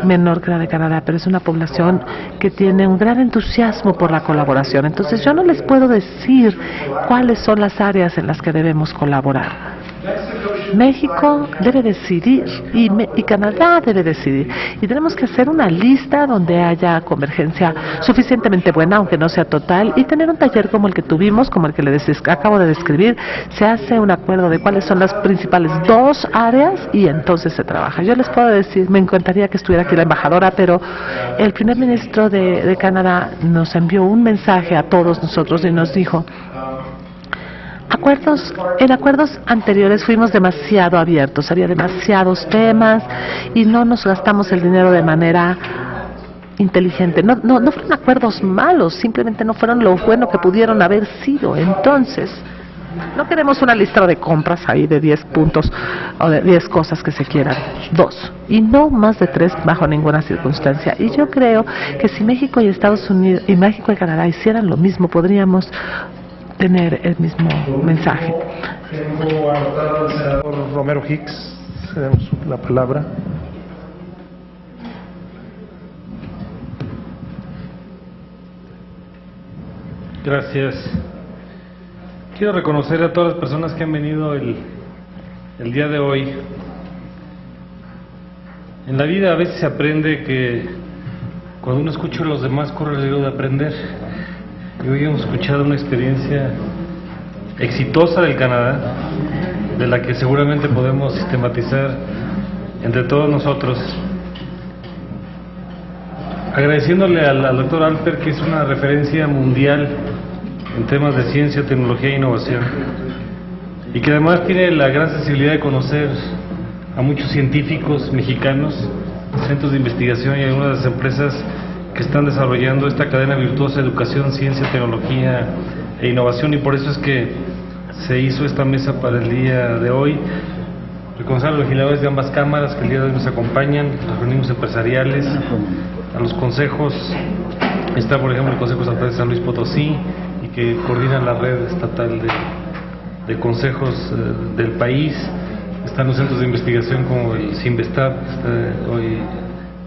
menor que la de Canadá, pero es una población que tiene un gran entusiasmo por la colaboración. Entonces, yo no les puedo decir cuáles son las áreas en las que debemos colaborar. México debe decidir y Canadá debe decidir, y tenemos que hacer una lista donde haya convergencia suficientemente buena, aunque no sea total, y tener un taller como el que tuvimos, como el que les acabo de describir. Se hace un acuerdo de cuáles son las principales 2 áreas y entonces se trabaja. Yo les puedo decir, me encantaría que estuviera aquí la embajadora, pero el primer ministro de Canadá nos envió un mensaje a todos nosotros y nos dijo: en acuerdos anteriores fuimos demasiado abiertos, había demasiados temas y no nos gastamos el dinero de manera inteligente. No fueron acuerdos malos, simplemente no fueron lo bueno que pudieron haber sido. Entonces, no queremos una lista de compras ahí de 10 puntos o de 10 cosas que se quieran. 2, y no más de 3 bajo ninguna circunstancia. Y yo creo que si México y Estados Unidos y México y Canadá hicieran lo mismo, podríamos tener el mismo mensaje. Tengo anotado al senador Romero Hicks, cedemos la palabra. Gracias. Quiero reconocer a todas las personas que han venido el día de hoy. En la vida a veces se aprende que cuando uno escucha a los demás corre el riesgo de aprender. Y hoy hemos escuchado una experiencia exitosa del Canadá, de la que seguramente podemos sistematizar entre todos nosotros. Agradeciéndole al doctor Alper, que es una referencia mundial en temas de ciencia, tecnología e innovación, y que además tiene la gran sensibilidad de conocer a muchos científicos mexicanos, centros de investigación y algunas de las empresas que están desarrollando esta cadena virtuosa de educación, ciencia, tecnología e innovación, y por eso es que se hizo esta mesa para el día de hoy. Reconocer a los legisladores de ambas cámaras que el día de hoy nos acompañan, los organismos empresariales, a los consejos. Está, por ejemplo, el Consejo Estatal de San Luis Potosí, y que coordina la red estatal de consejos del país. Están los centros de investigación como el CINVESTAB, que está hoy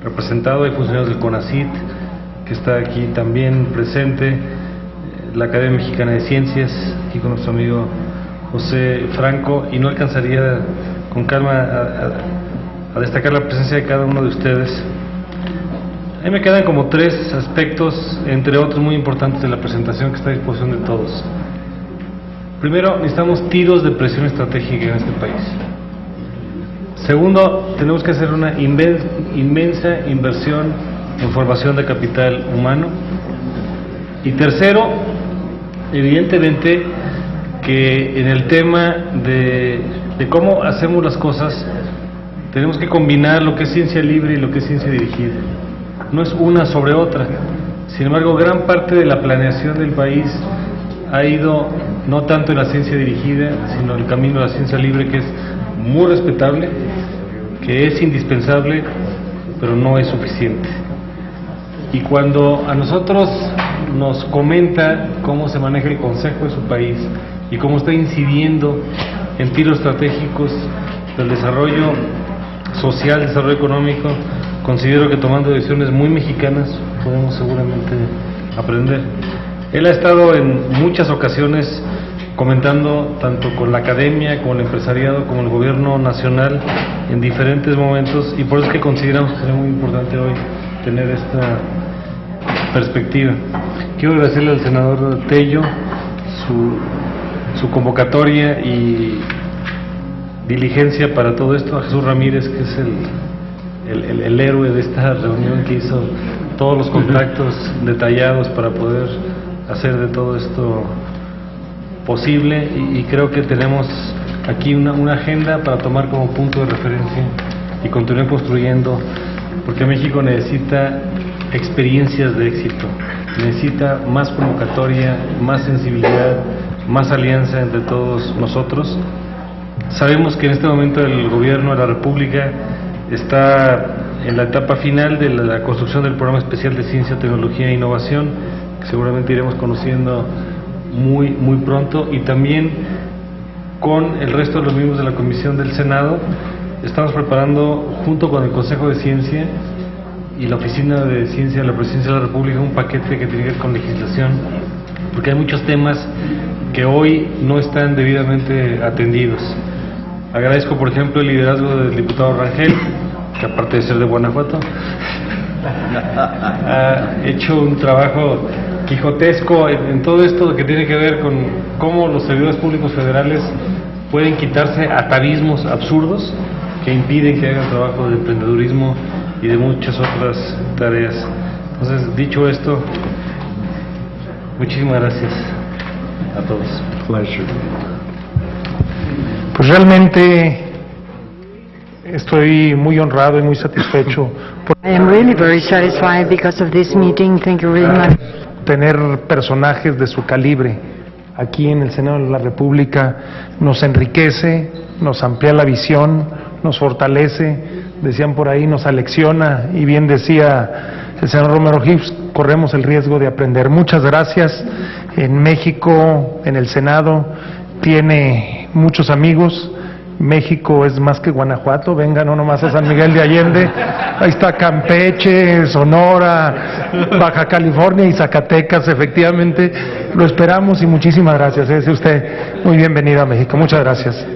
representado. Hay funcionarios del CONACYT, que está aquí también presente. La Academia Mexicana de Ciencias, aquí con nuestro amigo José Franco, y no alcanzaría con calma a destacar la presencia de cada uno de ustedes. A mí me quedan como 3 aspectos, entre otros muy importantes, de la presentación que está a disposición de todos. Primero, necesitamos tiros de presión estratégica en este país. Segundo, tenemos que hacer una inmensa inversión en formación de capital humano. Y tercero, evidentemente, que en el tema de cómo hacemos las cosas, tenemos que combinar lo que es ciencia libre y lo que es ciencia dirigida. No es una sobre otra. Sin embargo, gran parte de la planeación del país ha ido no tanto en la ciencia dirigida, sino en el camino de la ciencia libre, que es muy respetable, que es indispensable, pero no es suficiente. Y cuando a nosotros nos comenta cómo se maneja el Consejo de su país y cómo está incidiendo en tiros estratégicos del desarrollo social, desarrollo económico, considero que tomando decisiones muy mexicanas podemos seguramente aprender. Él ha estado en muchas ocasiones comentando tanto con la academia, con el empresariado, como el gobierno nacional en diferentes momentos, y por eso es que consideramos que será muy importante hoy tener esta perspectiva. Quiero agradecerle al senador Tello su convocatoria y diligencia para todo esto, a Jesús Ramírez, que es el héroe de esta reunión, que hizo todos los contactos detallados para poder hacer de todo esto posible, y creo que tenemos aquí una agenda para tomar como punto de referencia y continuar construyendo, porque México necesita experiencias de éxito, necesita más convocatoria, más sensibilidad, más alianza entre todos nosotros. Sabemos que en este momento el gobierno de la República está en la etapa final de la construcción del Programa Especial de Ciencia, Tecnología e Innovación, que seguramente iremos conociendo muy pronto, y también con el resto de los miembros de la Comisión del Senado estamos preparando, junto con el Consejo de Ciencia y la Oficina de Ciencia de la Presidencia de la República, un paquete que tiene que ver con legislación, porque hay muchos temas que hoy no están debidamente atendidos. Agradezco, por ejemplo, el liderazgo del diputado Rangel, que aparte de ser de Guanajuato, ha hecho un trabajo quijotesco en todo esto que tiene que ver con cómo los servidores públicos federales pueden quitarse atavismos absurdos que impiden que hagan trabajo de emprendedurismo y de muchas otras tareas. Entonces, dicho esto, muchísimas gracias a todos. Pues realmente estoy muy honrado y muy satisfecho por I am really very satisfied because of this meeting. Thank you very much. tener personajes de su calibre aquí en el Senado de la República. Nos enriquece, nos amplía la visión, nos fortalece, decían por ahí, nos alecciona, y bien decía el senador Romero Hicks, corremos el riesgo de aprender. Muchas gracias. En México, en el Senado, tiene muchos amigos. México es más que Guanajuato, venga no nomás a San Miguel de Allende, ahí está Campeche, Sonora, Baja California y Zacatecas. Efectivamente lo esperamos, y muchísimas gracias. Es usted muy bienvenido a México. Muchas gracias.